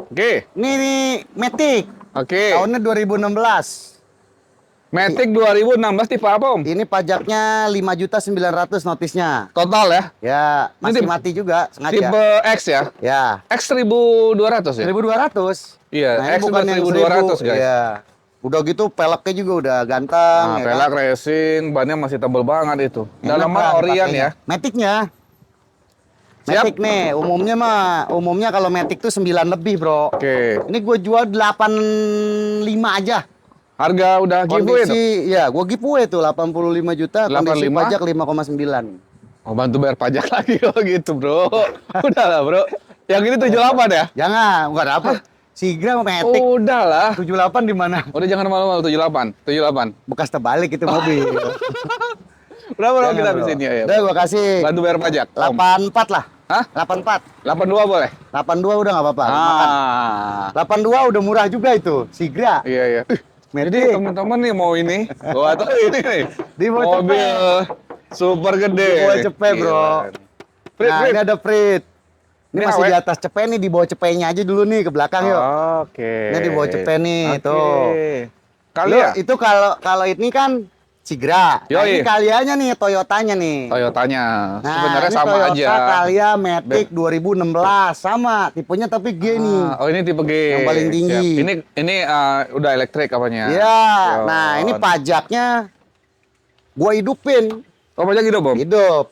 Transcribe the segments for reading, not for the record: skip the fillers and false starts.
Oke. Ini Matic. Oke. Tahunnya 2016. Matic 2016 tipe apa, Om? Ini pajaknya 5.900.000 notisnya. Total ya? Ya, masih tipe- mati juga sengaja. Tipe X ya? Ya, X 1200 ya? 1.200. Iya, Nah, ini X bukan udah yang 1200 1.000. guys. Iya. Udah gitu peleknya juga udah ganteng. Nah, ya pelak kan? racing, bannya masih tebel banget itu. Enak Dalamnya lah Orion dipakainya. ya? Maticnya. Siap. Matic nih, umumnya kalau Matic tuh 9 lebih, Bro. Oke. Ini gue jual 85 aja. Harga udah giveaway tuh? Kondisi, ya, gue giveaway tuh 85 juta, kondisi 85? pajak 5,9. Oh, bantu bayar pajak lagi kalau gitu, Bro. Udah lah, Bro. Yang ini 78 ya? Jangan, nggak dapet. Sigra Matic Udah lah. 78 di mana? Udah jangan malu-malu 78. 78. Bekas terbalik itu mobil. Berapa Bro Jangan, kita bro. habisin ya? Udah gua kasih Bantu bayar pajak. Om. 84 lah. Hah? 84. 82 boleh? 82 udah nggak apa-apa. Makan. Ah. 82 udah murah juga itu. Sigra. Iya, iya. Jadi Matic. teman-teman nih mau ini, gua tahu ini nih. Di bawah Mobil super gede. Di bawah cepet, bro. Prit, Nah, prit. ini ada Prit. Ini Ini masih awet. di atas cepet nih, di bawah cepetnya aja dulu nih ke belakang yuk. Oke. Ini di bawah cepet nih, Oke. tuh. Kali Lu, ya? itu kalau ini kan Sigra. Nah, Yoi. ini kaliannya nih, Toyotanya nih. Toyotanya. Nah, Sebenarnya ini sama Toyota aja. Calya Matic 2016 sama tipenya tapi G nih. Oh ini tipe G. Yang paling tinggi. Siap. Ini udah elektrik apanya? Iya. Yon. Nah, ini pajaknya gua hidupin. Oh pajak hidup, Om? Hidup.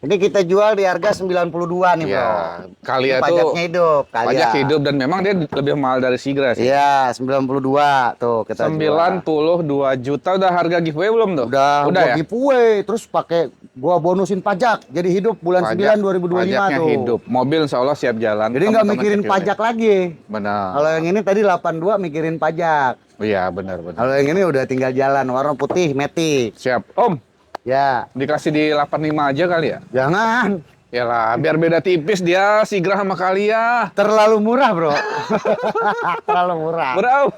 Ini kita jual di harga 92 nih, Bro. Iya. Kali Ini itu pajaknya hidup, Calya. pajak hidup dan memang dia lebih mahal dari Sigra sih. Iya, 92 tuh kita 92 juta udah harga giveaway belum tuh? Udah Udah gua ya? giveaway, terus pakai gua bonusin pajak. Jadi hidup bulan 9 2025 pajaknya tuh. hidup. Mobil insya Allah siap jalan. Jadi nggak Teman-teman mikirin cek yuk pajak deh. lagi. Benar. Kalau yang ini tadi 82 mikirin pajak. Oh, iya benar benar. Kalau yang ini udah tinggal jalan warna putih Matic. Siap. Om, Ya, dikasih di 85 aja kali ya? jangan. Yalah, biar beda tipis dia Sigra sama Calya. Terlalu murah, Bro. Terlalu murah. Berapa?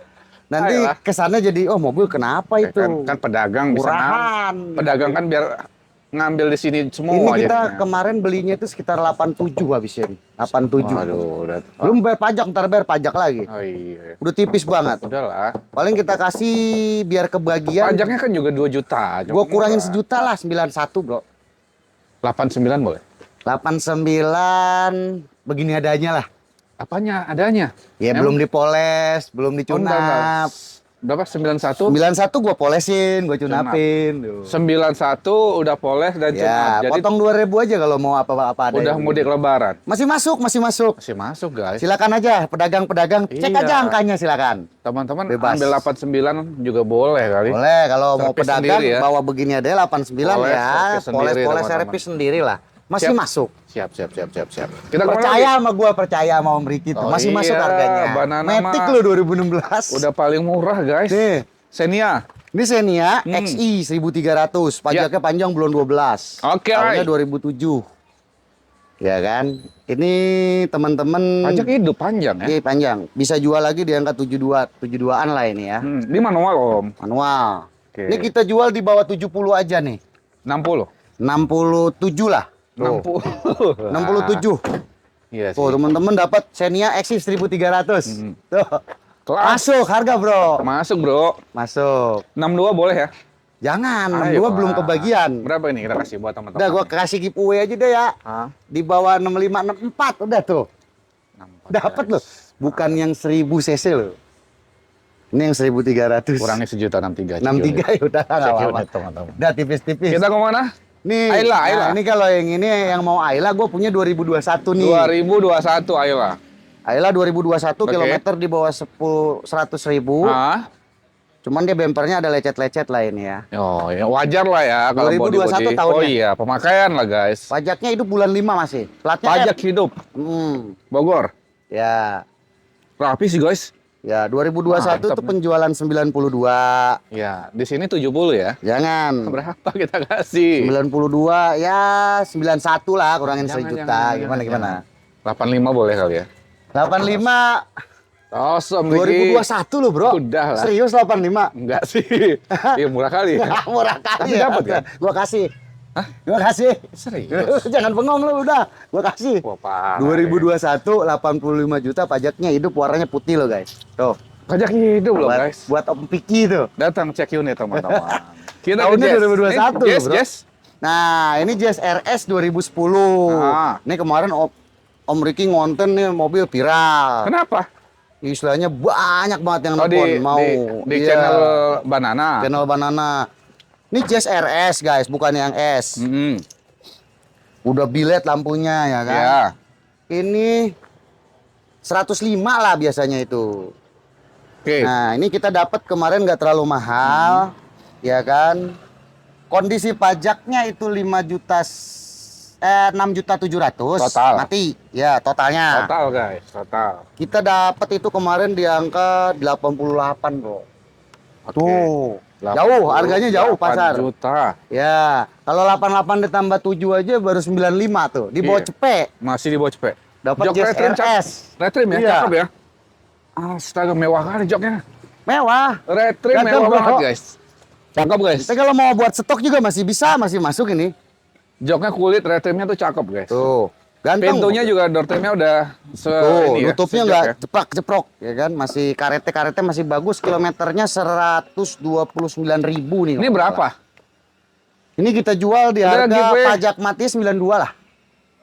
Nanti Ayolah. kesannya jadi oh mobil kenapa itu? Kan pedagang bisa Murahan. pedagang kan biar ngambil di sini semua Ini kita jadinya. kemarin belinya itu sekitar 87 habisnya nih. 87. Waduh, udah. Belum bayar pajak, ntar bayar pajak lagi. Oh iya. Udah tipis banget. Udahlah. Paling kita kasih biar kebagian. Pajaknya kan juga 2 juta. Gua kurangin sejuta lah, 91, Bro. 89 boleh. 89 begini adanya lah. Apanya adanya? Ya belum dipoles, belum dicunap. Berapa? 91? 91 gua polesin, gua cunapin. Tuh. 91 udah poles dan Ya, cunap. Jadi potong 2.000 aja kalau mau apa-apa ada. udah yang mudik gitu. lebaran. Masih masuk, masih masuk. Masih masuk, guys. Silakan aja pedagang-pedagang, cek Iya. aja angkanya silakan. Teman-teman Bebas. ambil 89 juga boleh kali. Boleh kalau mau Servis pedagang sendiri ya. bawa begini ada 89 Poles, ya. servis sendiri, Poles-poles teman-teman. servis sendiri lah. Masih Siap. masuk. Siap. Kita kemana Percaya lagi? sama gua, percaya sama Om Riki tuh. Oh Masih masuk iya, harganya. Banana Matic mah lo 2016. Udah paling murah, guys. Nih. Xenia. Ini Xenia XI 1300, pajaknya panjang belum 12. Ya. Oke, Tahunnya Rai. 2007. Ya kan? Ini teman-teman Pajak hidup panjang ya. Iya, panjang. Bisa jual lagi di angka 72-an lah ini ya. Ini manual, Om. Manual. Oke. Ini kita jual di bawah 70 aja nih. 60. 67 lah. Tuh. 60. 67. Iya sih. Tuh, teman-teman dapat Xenia XI 1300. Tuh. Kelas. Masuk harga, Bro. Masuk, Bro. Masuk. 62 boleh ya? Jangan, Ayo, 62 belum Pak. kebagian. Berapa ini kita kasih buat teman-teman? Udah gua kasih giveaway aja deh ya. Hah? Di bawah 65 64 udah tuh. 64, Dapat guys. loh. Bukan yang 1000 cc loh. Ini yang 1300. Kurangi sejuta 63. 63 ya udah enggak Cek apa-apa. unit, teman-teman. Udah tipis-tipis. Kita kemana? Nih. Ayla, nah, Ayla. ini kalau yang ini yang mau Ayla gue punya 2021 nih. 2021, ayolah. Ayla 2021 Oke. kilometer di bawah 100.000. Ah. Cuman dia bempernya ada lecet-lecet lah ini ya. Oh, ya wajar lah ya kalau 2021 body-body. tahunnya. Oh iya, pemakaian lah, guys. Pajaknya itu bulan 5 masih. Platnya Pajak F. hidup Bogor. Ya. Rapi sih, guys. Ya, 2021 Mantap tuh nih. penjualan 92. Ya, di sini 70 ya. Jangan. Berapa kita kasih? 92 ya 91 lah kurangin Jangan, sejuta. jangan, Gimana jangan, gimana? 85 boleh kali ya. 85 Awesome, Ricky. 2021 loh, Bro. Udah lah. Serius 85. Enggak sih. Iya murah kali ya. Murah kali Tapi ya. dapat kan? Gua kasih Hah? Gua kasih. Serius? Jangan bengong lu udah. Gua kasih. Wah, parah. 2021 85 juta pajaknya hidup warnanya putih loh guys. Tuh. Pajak hidup loh, Buat, guys. buat Om Piki tuh. Datang cek unit, teman-teman. Kita Tahunnya ke Jazz. 2021 Nih, Jazz, bro. Jazz. Nah, ini Jazz RS 2010. Ah. Ini kemarin Om Ricky ngonten nih mobil viral. Kenapa? Istilahnya banyak banget yang Oh, nelfon mau di iya, channel Banana. channel Banana. Ini Jazz RS guys, bukan yang S. Mm-hmm. Udah bilet lampunya ya kan. Ya. Ini 105 lah biasanya itu. Oke. Nah, ini kita dapat kemarin nggak terlalu mahal, ya kan? Kondisi pajaknya itu 6.700.000 Total. mati, ya totalnya. Total, guys. Total. Kita dapat itu kemarin di angka 88 bro. Oke. Tuh, jauh, harganya jauh 88 pasar. juta. Ya, kalau 88 ditambah 7 aja baru 95 tuh, di bawah Iya. cepet. Masih di bawah cepet. Dapat Jok Jazz retrim, RS. Retrim ya, Iya. cakep ya. Astaga, mewah kali joknya. Mewah. Retrim Ganteng, mewah bro. banget, guys. Cakep, guys. Tapi kalau mau buat stok juga masih bisa, masih masuk ini. Joknya kulit, retrimnya tuh cakep, guys. Tuh, ganteng. Pintunya juga door trimnya udah Tuh, ini ya, nutupnya sejok nggak ya. jeprok-jeprok, ya kan? Masih karete masih bagus, kilometernya 129.000 nih. Ini berapa? Ini kita jual di Udah, harga giveaway. pajak mati 92 lah.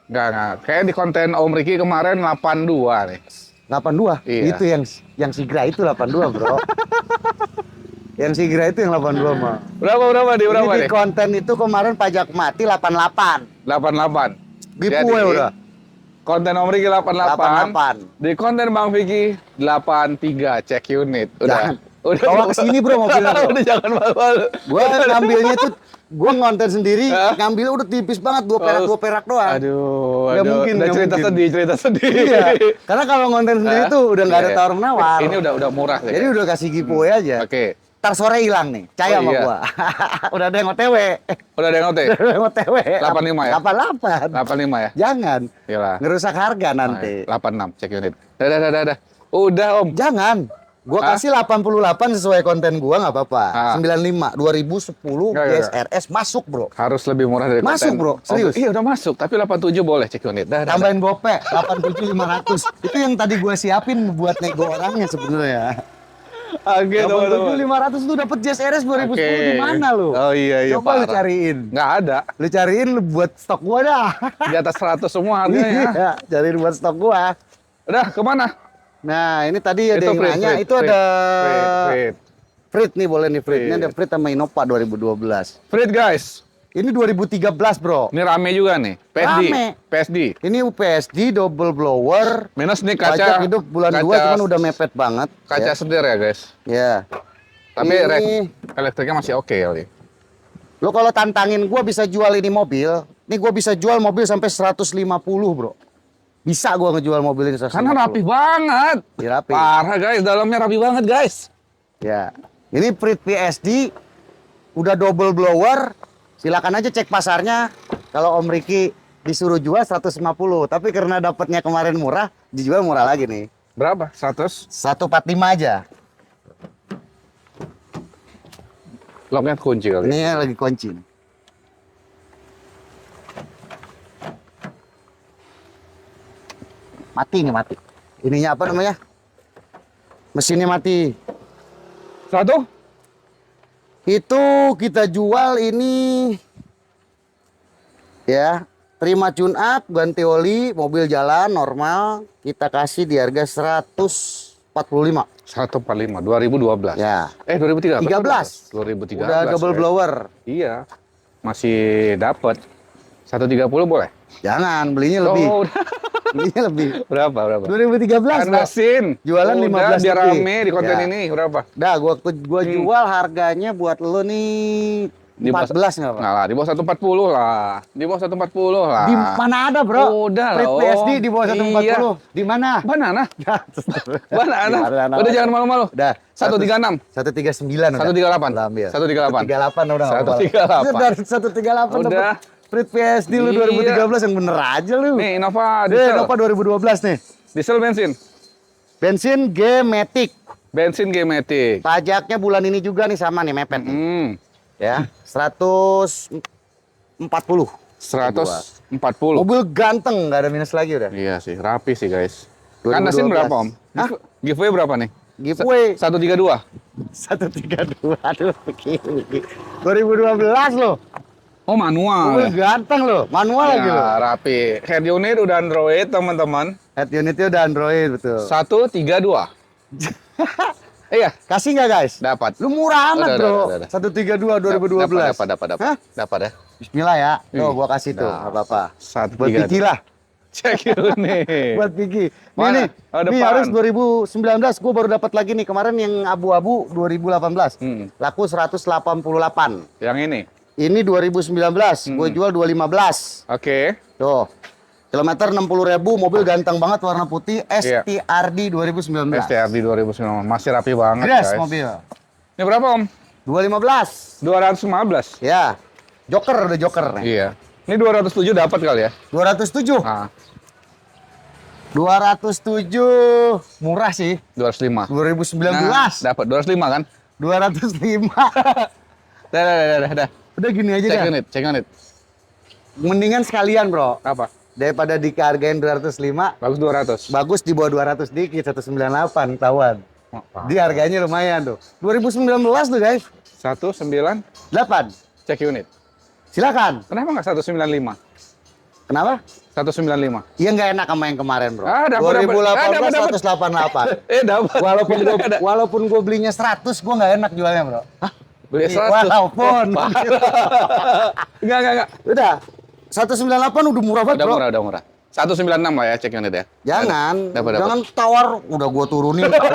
Enggak. Kayak di konten Om Ricky kemarin 82 nih. 82. Iya. Itu yang Sigra itu 82, Bro. Yang Sigra itu yang 82 mah. Berapa di berapa Ini di nih? konten itu kemarin pajak mati 88. 88. Giveaway Jadi, udah. konten Om Ricky 88. 88. Di konten Bang Vicky 83 cek unit. Udah. Jangan. Bawa ke sini, Bro, mobilnya, Bro. Udah jangan malu-malu. Gua ngambilnya tuh gua ngonten sendiri, Hah? ngambilnya udah tipis banget, 2 perak doang. Aduh, Nggak mungkin, Udah nggak cerita mungkin. sedih. Iya, karena kalau ngonten sendiri tuh udah nggak ada Iya. tawar menawar. Ini udah murah sih. Jadi udah kasih giveaway aja. Oke. Ntar sore hilang nih, percaya Oh, sama iya. gua. Udah ada yang OTW. Udah ada yang OT? Udah ada yang OTW. 85 ya? 88. 85 ya? Jangan. Iyalah. Ngerusak harga nanti. 86 cek unit. Dah. Udah, Om. Jangan. Gua Hah? kasih 88 sesuai konten gua nggak apa-apa. Ah. 95 2010 Nggak. GSRS masuk, Bro. Harus lebih murah dari Masuk, konten. Bro. Serius. Iya, udah masuk. Tapi 87 boleh cek unit. Dah. Tambahin gope 87.500. Itu yang tadi gua siapin buat nego orangnya sebenarnya. Oke, 87.500 tuh dapat GSRS 2010 di mana lu? Oh iya, Coba lu parah. cariin. Nggak ada. Lu cariin lu buat stok gua dah. Di atas 100 semua harganya. Iya, cariin buat stok gua. Udah, kemana? Nah, ini tadi ada yang Frit, nanya, Frit, itu ada Frit. Frit nih, boleh nih Frit. Ini Frit. ada Frit sama Innova 2012. Frit, guys. Ini 2013, Bro. Ini rame juga nih. PSD. Rame. PSD. Ini UPSD double blower. Minus nih Pajak kaca. hidup bulan 2 kaca- cuman udah mepet banget. Kaca ya. setir ya, guys. Ya. Tapi Ini- elektriknya masih oke kali. Lo kalau tantangin gua bisa jual ini mobil, nih gua bisa jual mobil sampai 150, Bro. Bisa gua ngejual mobil ini 150. Karena rapi banget. Ya, rapi. Parah, guys. Dalamnya rapi banget, guys. Ya. Ini Prit PSD udah double blower. Silakan aja cek pasarnya. Kalau Om Ricky disuruh jual 150, tapi karena dapatnya kemarin murah, dijual murah lagi nih. Berapa? 100? 145 aja. Locknya kunci kali. Ini lagi kunci nih. Mati nih, mati. Ininya apa namanya? Mesinnya mati. 100? Itu kita jual ini ya, terima tune up, ganti oli, mobil jalan normal, kita kasih di harga 145. 145, 2012. Ya. 2013. 13. 2013. Udah double guys. blower. Iya. Masih dapat. 130 boleh? Jangan, belinya lebih. Oh, udah. Belinya lebih. Berapa? 2013 Bro. Anasin. Jualan 15 biar lebih. rame di konten Ya. ini. Berapa? Dah, gua jual harganya buat lo nih Di bawah- 14 nggak, Pak? Nggak lah, di bawah 140 lah. Di bawah 140 lah. Di mana ada, Bro? Udah Prit lah, PSD Om. di bawah 140. Iya. Di mana? Banana. Banana. Banana. Udah jangan malu-malu. Udah. 136. 139 udah. 138. Udah ambil. 138. 138 udah nggak apa-apa. 138. Dari 138 Udah. dapat Prit PSD lu Iya. 2013 yang bener aja lu. Nih, Innova Deh, diesel. Innova 2012 nih. Diesel bensin. Bensin G-Matic. Bensin G-Matic. Pajaknya bulan ini juga nih sama nih mepet nih. Hmm. Ya, 145 140. 140. Mobil ganteng, nggak ada minus lagi udah. Iya sih, rapi sih guys. 2012. Kandasin berapa Om? Hah? Giveaway berapa nih? Giveaway 132. 132. Aduh, begini. 2012 loh. Oh manual. Mobil ganteng loh, manual lagi Ya, loh. rapi. Head unit udah Android teman-teman. Head unitnya udah Android betul. 132. Iya, Kasih nggak guys? dapat. Lu murah amat bro. Udah. 132 2012. Dapat. Hah? Dapat ya. Bismillah ya. Tuh Ih, gua kasih tuh, nggak apa-apa. 132. Buat Vicky lah. Cek unit. Buat Vicky. Mana? Nih, Oh, nih depan. harus 2019 gua baru dapat lagi nih. Kemarin yang abu-abu 2018. Laku 188. Yang ini. Ini 2019, gue jual 215. Oke. Tuh. Kilometer 60.000, mobil ganteng banget warna putih, Iya. STRD 2019. STRD 2019. Masih rapi banget Gres guys. mobil. Ini berapa Om? 215. 215. Ya. Joker udah joker nih. Iya. Ini 207 dapat kali ya? 207. Ah, 207 murah sih. 205. 2019. Nah, dapat 205 kan? 205. Dah. Udah gini aja dah. Cek unit. Mendingan sekalian, Bro. Apa? Daripada dihargain 205, Bagus 200. bagus di bawah 200 dikit, 198 tawan. Dia harganya lumayan tuh. 2019 tuh, guys. 19 8. cek unit. Silakan. Kenapa nggak 195? Kenapa? 195. Iya nggak enak sama yang kemarin, Bro. Ah, dapat, 2018 dapat. 188. Dapat. Walaupun gue belinya 100, gue nggak enak jualnya, Bro. Hah? Beli 100. Walaupun. Enggak. Udah. 198 udah murah banget, Bro. Udah murah. 196 lah ya cek unit ya. Jangan. Dapat. Jangan tawar, udah gua turunin tawar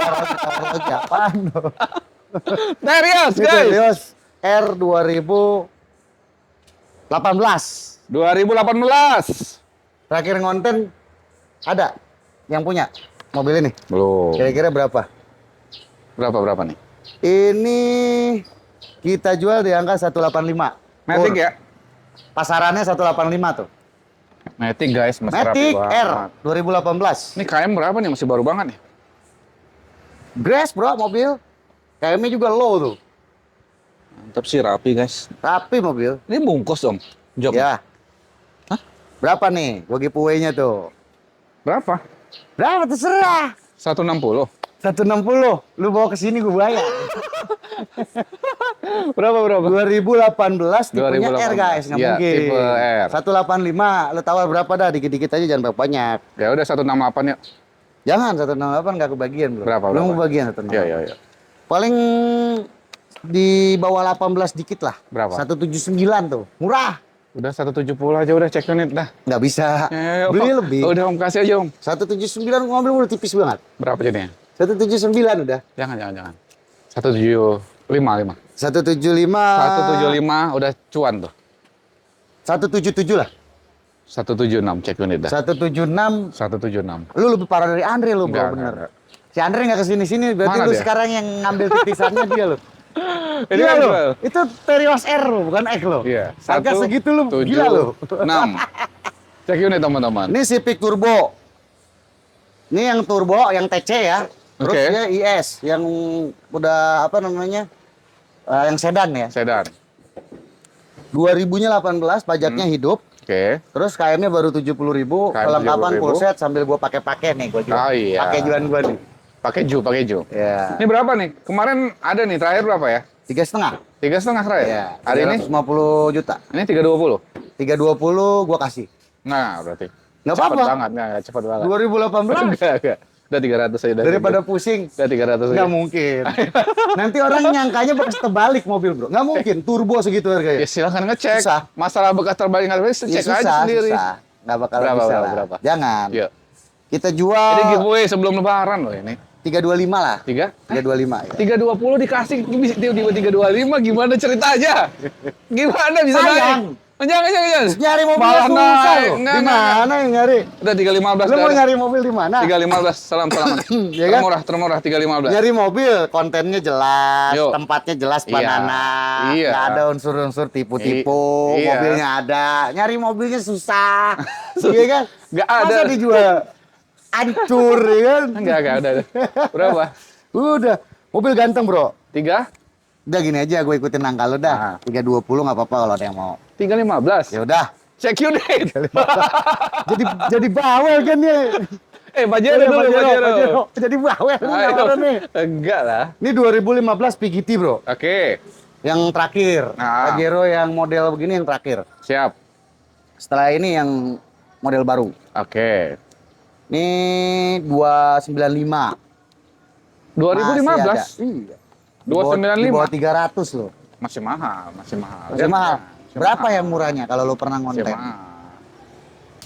lagi apaan. Serius, Itu guys. Leos R 2018. 2018. Terakhir ngonten ada yang punya mobil ini. Belum. Kira-kira berapa? Berapa nih? Ini kita jual di angka 185. Matic ya? Pasarannya 185 tuh. Matic guys, masih rapi Matic banget. R 2018. Ini KM berapa nih? Masih baru banget nih. Grass, Bro, mobil. KM-nya juga low tuh. Mantap sih, rapi guys. Rapi mobil. Ini bungkus dong, jok. Ya. Hah? Berapa nih? Gua giveaway-nya tuh. Berapa? Berapa terserah. 160. 160. Lu bawa ke sini gua bayar. Berapa? 2018 tipenya R, guys, nggak Iya, mungkin. tipe R. 185, lu tawar berapa dah? Dikit-dikit aja, jangan banyak. Ya udah 168 ya. Jangan 168 nggak kebagian, Bro. Berapa? Belum kebagian 168. Iya. Paling di bawah 18 dikit lah. Berapa? 179 tuh. Murah. Udah 170 aja udah cek unit dah. Nggak bisa. Ya, Beli lebih. Udah Om kasih aja Om. 179 mobil udah tipis banget. Berapa jadinya? 179 udah. Jangan. 175. 175. 175 udah cuan tuh. 177 lah. 176 cek unit dah. 176. 176. Lu lebih parah dari Andre lu, Bro, bener. Si Andre nggak kesini-sini, berarti Mana lu dia? sekarang yang ngambil titisannya dia lu. Ini Gila kan lu. jual. Itu Terios R lu, bukan X lu. Iya. Harga segitu lu, gila lu. 6. Cek unit teman-teman. Ini Civic Turbo. Ini yang turbo, yang TC ya. Terus Oke. dia IS, yang udah apa namanya? Yang sedan ya. Sedan. 2000-nya 18, pajaknya hidup. Oke. Terus KM-nya baru 70.000, KM kelengkapan 70.000. full set sambil gua pakai nih, gua jual. Oh, iya. Pakai jualan gua nih. Pakai ju. Ya. Ini berapa nih? Kemarin ada nih terakhir berapa ya? 3,5. 3,5 terakhir. Ya. Hari ini 50 juta. ini 320. 320 gua kasih. Nah, berarti. Nggak Cepet apa-apa. banget, nggak cepet banget. 2018 Enggak. Udah 300 aja. daripada pusing. Udah 300 aja. Nggak mungkin. Nanti orang nyangkanya bekas terbalik mobil, Bro. Nggak mungkin. Turbo segitu harganya. Ya silahkan ngecek. Susah. Masalah bekas terbalik nggak bisa, Ya, cek aja sendiri. Susah. Nggak bakal Berapa, bisa berapa, lah. berapa? Jangan. Yuk. Kita Ini jual giveaway sebelum lebaran loh ini. 325 lah. 3? 325 ya. 320 dikasih tiba-tiba 325 gimana ceritanya? Gimana bisa Sayang. naik? Jangan. Nyari mobil Malah susah naik. loh. Enggak. Di mana yang nyari? Udah 315 Lu mau dah. nyari mobil di mana? 315. Salam. Ya kan? Termurah 315. Nyari mobil, kontennya jelas, Yuk. tempatnya jelas, Iya. banana, Iya. nggak ada unsur-unsur tipu-tipu, Iya. mobilnya ada, nyari mobilnya susah, iya kan? Nggak ada. Masa dijual hancur, ya kan? Enggak ada. Berapa? Udah, mobil ganteng bro. 3? Udah gini aja, gue ikutin angka lu Ah. dah. 320 nggak apa-apa kalau ada yang mau. 315. Ya udah. Check unit. Jadi bawel kan ya. Pajero dulu, Pajero. Jadi bawel nih Ayo. nawaran nih. Enggak lah. Ini 2015 PGT, Bro. Oke, Yang terakhir. Nah. Pajero yang model begini yang terakhir. siap. Setelah ini yang model baru. Oke. Ini 295. 2015. Iya. 295. Di bawah 300 loh. Masih mahal, masih mahal. Masih mahal. Masih Berapa mahal. yang murahnya kalau lo pernah Masih ngonten? mahal.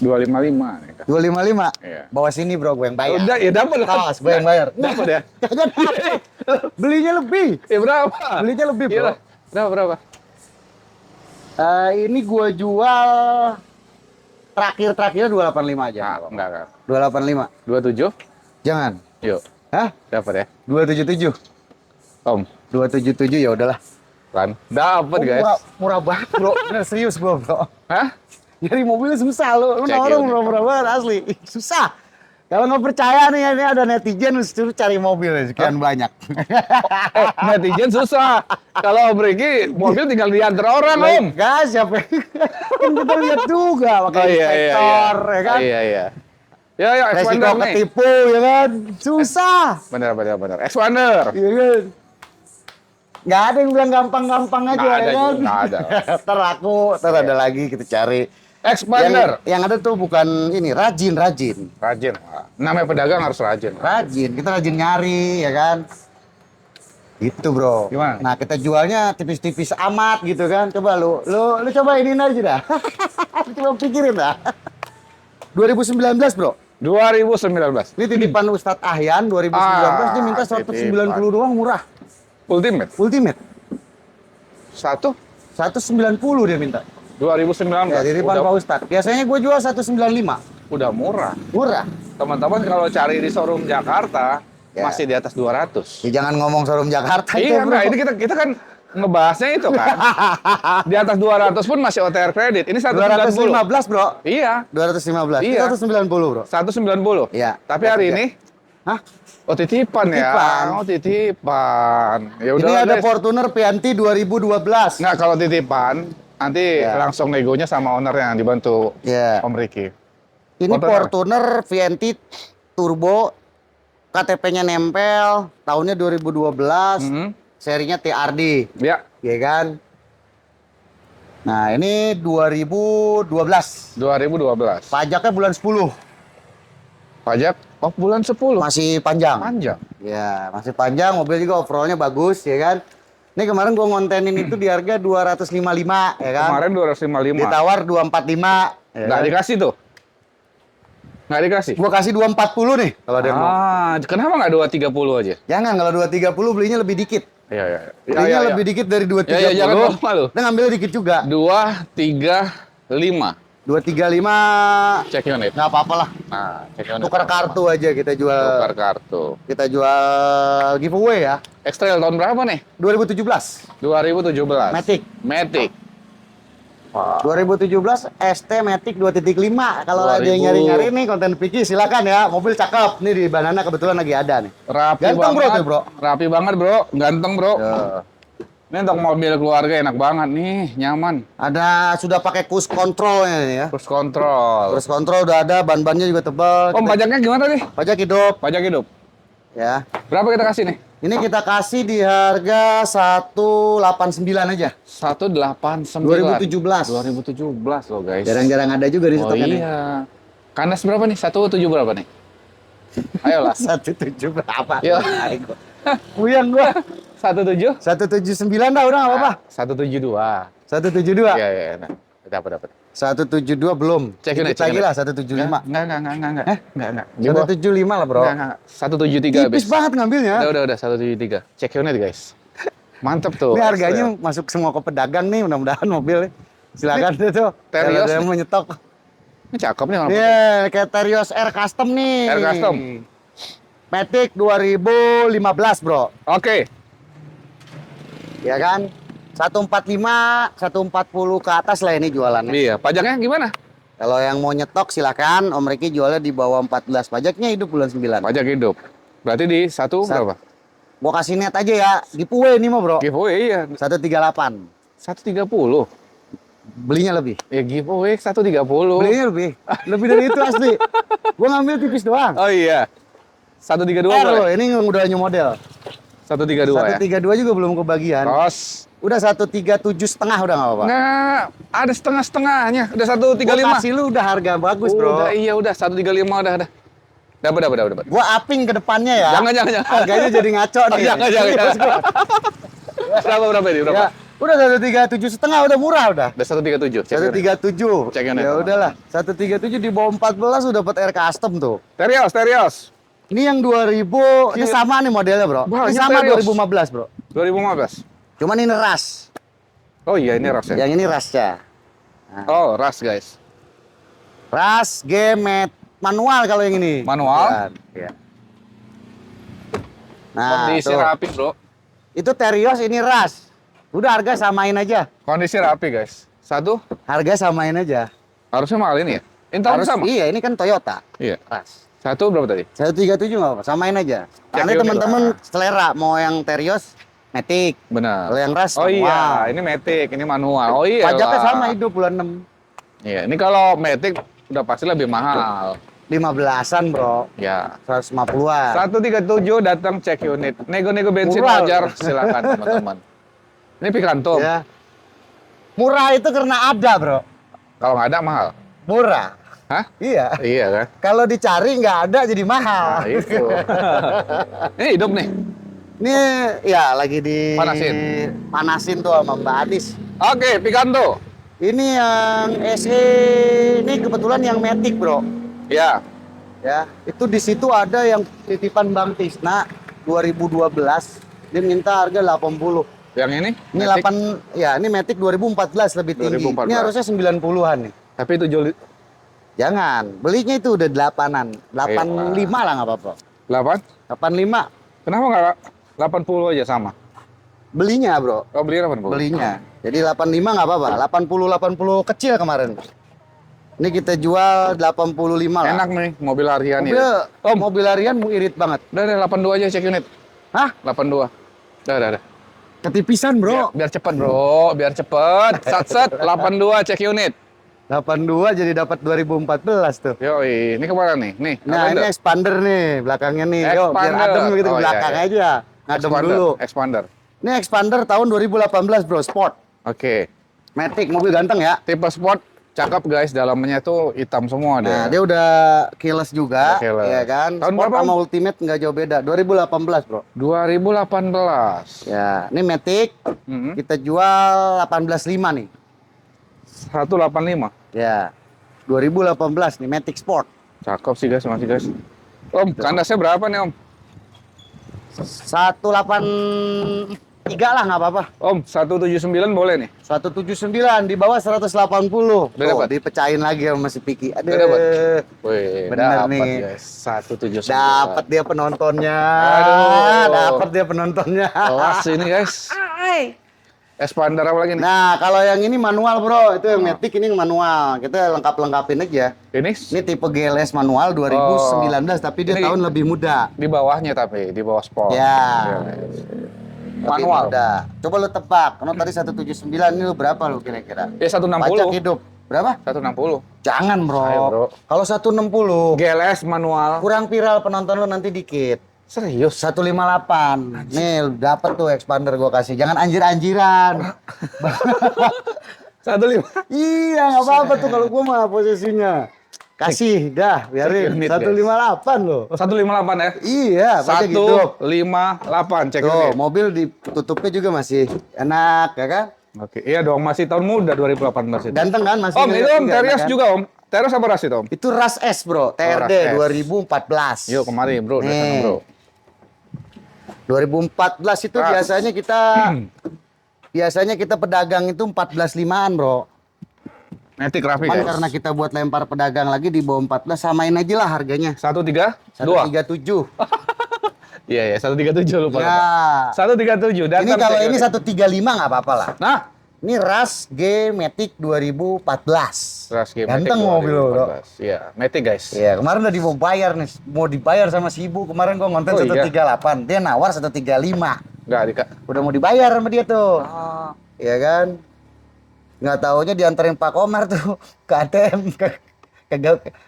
255 nih, Kak. 255. Iya. Bawa sini, Bro, gue yang bayar. Udah, ya dapat. Awas, gue yang bayar. Dapat ya. Kagak dapat. Belinya lebih. Ya berapa? Belinya lebih, Bro. Iya. Berapa? Ini gue jual terakhir-terakhirnya 285 aja. Enggak. 285. 27. Jangan. Yuk. Hah? Dapat ya. 277. Om. 277 ya udahlah. Kan. Dapat, Oh, guys. murah banget, Bro. Bener serius, Bro. Hah? Nyari mobilnya susah lo. Lu Cek nawarin ya, murah-murah banget asli. Ih, susah. Kalau nggak percaya nih, ini ada netizen suruh cari mobil sekian banyak. Netizen susah. Kalau Om Riki, mobil tinggal diantar orang, Om. Gas siapa? Kan kita lihat juga pakai inspektor, ya kan? Iya. Ya, Resiko X-Wander nih. ketipu, ya kan? Susah. Bener. X-Wander. Iya kan? Nggak ada yang bilang gampang-gampang aja, Nggak ada, ya kan? nggak ada. Ntar ada lagi kita cari. X-Wander. Yang ada tuh bukan ini, rajin. Rajin. Namanya pedagang harus rajin. Rajin, kita rajin nyari, ya kan? Itu, Bro. Gimana? Nah, kita jualnya tipis-tipis amat gitu kan. Coba lu coba ini aja dah. Coba pikirin dah. 2019, Bro. 2019. Ini titipan Ustadz Ahyan 2019 dia minta 190 doang murah. Ultimate. Satu 190 dia minta. 2019. Ya, titipan Pak Ustadz. Biasanya gue jual 195. Udah murah. Murah. Teman-teman kalau cari di showroom Jakarta Ya. masih di atas 200. Ya jangan ngomong showroom Jakarta itu, Iya, Bro. nah, ini kita kan ngebahasnya itu kan. Di atas 200 pun masih OTR kredit. Ini 190. 215, Bro. Iya, 215. Iya. Ini 190, Bro. 190. Iya. Tapi hari ini Hah? oh titipan ya. Titipan. Oh titipan. Ya udah Ini ada guys. Fortuner Pianti 2012. Nggak, kalau titipan nanti Ya. langsung negonya sama owner yang dibantu Ya. Om Riki. Ini Fortuner. Fortuner Vianti Turbo, KTP-nya nempel, tahunnya 2012, Mhm. serinya TRD, Ya, ya kan? Nah, ini 2012. 2012. Pajaknya bulan 10. Pajak bulan 10. Masih panjang. Panjang. Ya, masih panjang, mobil juga overallnya bagus, ya kan? Ini kemarin gua ngontenin itu di harga 255, ya kan? Kemarin 255. Ditawar 245. Ya Nggak kan? dikasih tuh. Nggak dikasih. Gua kasih 240 nih kalau ada yang mau. Kenapa nggak 230 aja? Jangan, kalau 230 belinya lebih dikit. Iya. Belinya lebih dikit dari 230. Ya, jangan malu. Kita ngambilnya dikit juga. 235. 235 Cek unit. nggak apa-apa lah. Nah, cek unit. Tukar kartu aja kita jual. Tukar kartu. Kita jual giveaway ya. X-Trail tahun berapa nih? 2017. 2017. Matic. Wah. 2017 ST Matic 2.5. Kalau ada yang 2000. nyari-nyari nih konten Vicky silakan ya. Mobil cakep. Nih di Banana kebetulan lagi ada nih. Rapi Ganteng, banget. bro, tuh, bro. Rapi banget, bro. Ganteng, bro. Ya. Ini untuk mobil keluarga enak banget nih, nyaman. Ada sudah pakai cruise controlnya nih ya. Cruise control. Cruise control udah ada, ban-bannya juga tebal. Om, pajaknya gimana nih? Pajak hidup Pajak hidup. ya. Berapa kita kasih nih? Ini kita kasih di harga 189 aja. 189. 2017. 2017 loh, guys. Jarang-jarang ada juga di Oh stoknya nih. iya. Kanas berapa nih? 17 berapa nih? Ayolah. 17 berapa? Yo. Puyeng gua. 17? 179 dah udah enggak apa-apa. 172. 172. Iya. Nah. Dapat. 172 belum. Cek ini, Dikit cek lagi ini. lah 175. Enggak. Di bawah. 175 lah, Bro. Enggak. 173 habis. Tipis banget ngambilnya. Udah 173. Cek unit, guys. Mantep tuh. Ini harganya masuk semua ke pedagang nih, mudah-mudahan mobil. Silakan deh tuh. Terios Kalau ada yang nih. mau nyetok. Ini cakep nih. Iya, kayak Terios R Custom nih. R Custom. Matic 2015, Bro. Oke. Ya kan? 145, 140 ke atas lah ini jualannya. Iya, pajaknya gimana? Kalau yang mau nyetok silakan, Om Riki jualnya di bawah 14. Pajaknya hidup bulan 9. Pajak hidup. Berarti di berapa? Gua kasih net aja ya. Giveaway ini mah, Bro. Giveaway iya. 138. 130. Belinya lebih. Ya giveaway 130. Belinya lebih. Lebih dari itu asli. Gua ngambil tipis doang. Oh iya. 132 Loh, boleh. ini udah new model. 132 ya. 132 juga belum kebagian. Kos. Udah 137,5 udah nggak apa-apa. Nggak, ada setengah-setengahnya. Udah Gua 135. kasih lu udah harga bagus, Bro. Udah, iya udah 135 udah. Dapat. Gua upping ke depannya ya. Jangan. Harganya jadi ngaco nih. Jangan. Serius gua. Berapa ini? Berapa? Ya, udah 137,5 udah murah udah. Udah 137. 137. Cek unit. Ya udahlah, 137 di bawah 14 udah dapat air custom tuh. Terios. Ini yang 2000, ini Iya. sama nih modelnya, Bro. Banyak Ini sama Terios. 2015, Bro. 2015. Cuman ini ras. Oh iya, ini ras ya. Yang ini rasnya. Oh, ras guys. Ras Gemet manual kalau yang ini. Manual? Iya. Nah, Kondisi tuh. rapi, Bro. Itu Terios, ini ras. Udah harga samain aja. Kondisi rapi, guys. Satu, Harga samain aja. harusnya mahal ini ya. Ini tahun sama. Iya, ini kan Toyota. Iya. Ras. Satu berapa tadi? 137 nggak apa, samain aja. Nanti unit teman-teman lah. selera mau yang Terios, Matic. Benar. Kalau yang ras, Oh iya, manual. ini Matic, ini manual. Oh iya. Pajaknya lah. sama hidup bulan 6. Iya, ini kalau Matic udah pasti lebih mahal. 15-an, Bro. Ya. 150-an. 137 datang cek unit. Nego-nego bensin Murah. wajar, silakan teman-teman. Ini Picanto. Ya. Murah itu karena ada, Bro. Kalau nggak ada mahal. Murah. Hah? Iya. Iya kan? Kalau dicari nggak ada jadi mahal. Nah, itu. Ini hidup nih. Ini ya lagi di Panasin. panasin tuh sama Mbak Adis. Oke, Picanto. Ini yang SE, ini kebetulan yang Matic, Bro. Ya. Ya, itu di situ ada yang titipan Bang Tisna 2012. Dia minta harga 80. Yang ini? Ini Matic. 8 ya, ini Matic 2014 lebih tinggi. 2014. Ini harusnya 90-an nih. Tapi itu joli. Jangan, belinya itu udah 8-an. 85 lah nggak apa-apa. 8? 85 Kenapa nggak 80 aja sama? belinya, Bro. Oh, beli 80. Belinya. Jadi 85 nggak apa-apa. 80 kecil kemarin. Ini kita jual 85 lah. Enak nih, mobil harian Mobil, ya. mobil harian irit banget. Udah 82 aja cek unit. Hah? 82. Udah. Ketipisan, Bro. Biar cepet, Bro. Biar cepet. Sat. 82 cek unit. 82 jadi dapat 2014 tuh. Yoi, ini kemana nih? Nih, Nah, ini expander nih, belakangnya nih. Yo, biar Expander. adem gitu Oh, iya, belakang iya. aja. Ngadem dulu. Expander. Ini expander tahun 2018, Bro, sport. Oke. Matic, mobil ganteng ya. Tipe sport, cakep guys. Dalamnya tuh hitam semua Nah, deh. dia udah keyless juga, Udah keyless. ya kan? Tahun Sport berapa, sama Om? Ultimate nggak jauh beda. 2018, Bro. 2018. Ya, ini Matic Mhm. kita jual 18,5 nih. 185. Ya. 2018 nih Matic Sport. Cakep sih guys, masih guys. Om, kandasnya berapa nih Om? 183 lah nggak apa-apa. Om, 179 boleh nih? 179 di bawah 180. Udah Tuh, dapat? dipecahin lagi sama si Piki. Aduh. Udah dapat? Wih, Bener dapat nih. guys. 179. Dapat dia penontonnya. Aduh. Dapat dia penontonnya. Kelas ini guys. Expander apa lagi nih? Nah, kalau yang ini manual, Bro. Itu yang Matic, ini yang manual. Kita lengkap-lengkapin aja. Ini Ini tipe GLS manual 2019 tapi dia Ini- tahun lebih muda. di bawahnya tapi, di bawah sport. Ya. Iya. Lebih Manual. muda. Coba lu tebak. Kalau tadi 179 ini lu berapa lu kira-kira? Ya 160. Pajak hidup. Berapa? 160. Jangan, Bro. Ayo, Bro. Kalau 160 GLS manual. kurang viral penonton lu nanti dikit. Serius? 158. Nih, dapat tuh expander gua kasih. Jangan anjir-anjiran. 15. Iya, nggak apa-apa tuh kalau gua mah posisinya. Kasih, dah, biarin. Unit, 158 loh. 158 ya? Iya, pajak hidup. 158 cek Tuh, unit. mobil ditutupnya juga masih enak, ya kan? Oke, iya dong, masih tahun muda 2018 itu. Ganteng kan masih. Om, itu Om, juga, Terios kan? juga Om. Terios apa ras itu Om? Itu ras S, Bro. TRD ras S. 2014. Yuk kemari bro, dari sana Nih. bro. 2014 itu Ras. biasanya kita pedagang itu 14,5-an, Bro. Matic rapi Cuman guys. karena kita buat lempar pedagang lagi di bawah 14, samain aja lah harganya. 132? 137. Iya, 137 lupa. Ya. 137 datang. Ini kalau cek ini unit. 135 nggak apa-apa lah. Nah, Ini Ras G Matic 2014. ras game Ganteng Matic mobil lo, Bro. 2014. Iya, Matic guys. Iya, kemarin udah mau bayar nih. Mau dibayar sama si Ibu. Kemarin gua ngonten Oh, iya? 138. Dia nawar 135. Enggak, Dika. Udah mau dibayar sama dia tuh. Ah. Iya kan? Nggak taunya diantarin Pak Komar tuh ke ATM.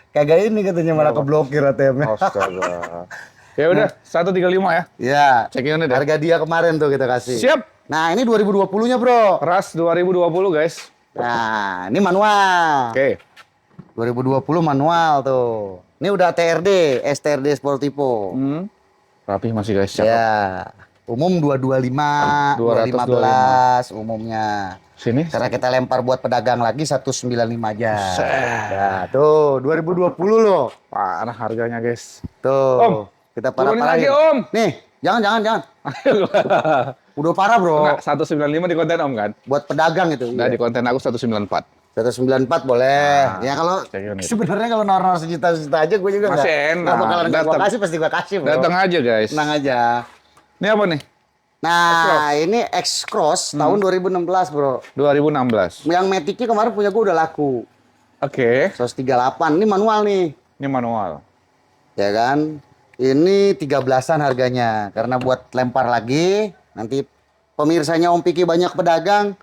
Kagak ini katanya malah keblokir ATM-nya. Astaga. Ya udah, 135 ya. Ya, Cek unit ya. harga dia kemarin tuh kita kasih. Siap. Nah, ini 2020-nya, Bro. Ras 2020 guys. Nah, ini manual. Oke. 2020 manual tuh. Ini udah TRD, STRD Sportivo. Rapi masih guys. Cakep. Ya. Umum 225, 215 umumnya. Sini. Karena kita lempar buat pedagang lagi 195 aja. Set. Ya, tuh 2020 loh. Parah harganya guys. Tuh. Om, kita turunin lagi, parah-parahin. Om. Nih, jangan. Udah parah, Bro. Enggak, 195 di konten Om kan? Buat pedagang itu. Nah, Iya. di konten aku 194. 194 boleh. Ya kalau cek unit. sebenarnya kalau nawar-nawar sejuta aja gue juga Masih nggak enak. bakalan gua Datang. kasih, pasti gue kasih, Bro. Datang aja guys. Tenang aja. Ini apa nih? Nah, ini X-Cross tahun 2016, Bro. 2016. Yang Matic-nya kemarin punya gue udah laku. Oke. 138. Ini manual nih. Ini manual. Ya kan? Ini 13-an harganya. Karena buat lempar lagi, nanti pemirsanya Om Piki banyak pedagang.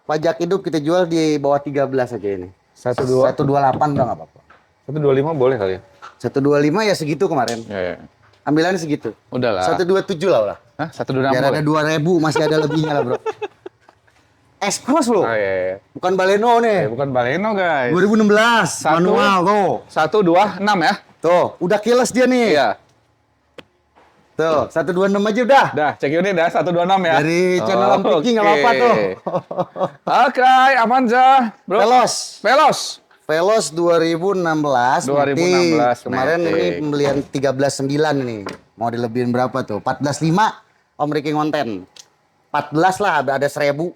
Pajak hidup kita jual di bawah 13 aja ini. 128 udah nggak apa-apa. 125 boleh kali ya? 125 ya segitu kemarin. Ya. Ambilannya segitu. Udahlah. 127 lah. Hah? 126 Biar ada boleh? 2.000 masih ada lebihnya lah, Bro. S-Cross loh. Oh, iya. Bukan Baleno nih. Bukan Baleno guys. 2016 manual tuh. 126 ya? Tuh, udah keyless dia nih. Iya. Tuh, 126 aja udah. Dah, cek unit dah 126 ya. Dari channel Om Piki nggak apa-apa tuh. Oke, Avanza, Bro. Velos. Velos 2016. 2016 Kemarin Matic. ini pembelian 13.9 nih. Mau dilebihin berapa tuh? 14.5 Om Riki ngonten. 14 lah, ada 1.000.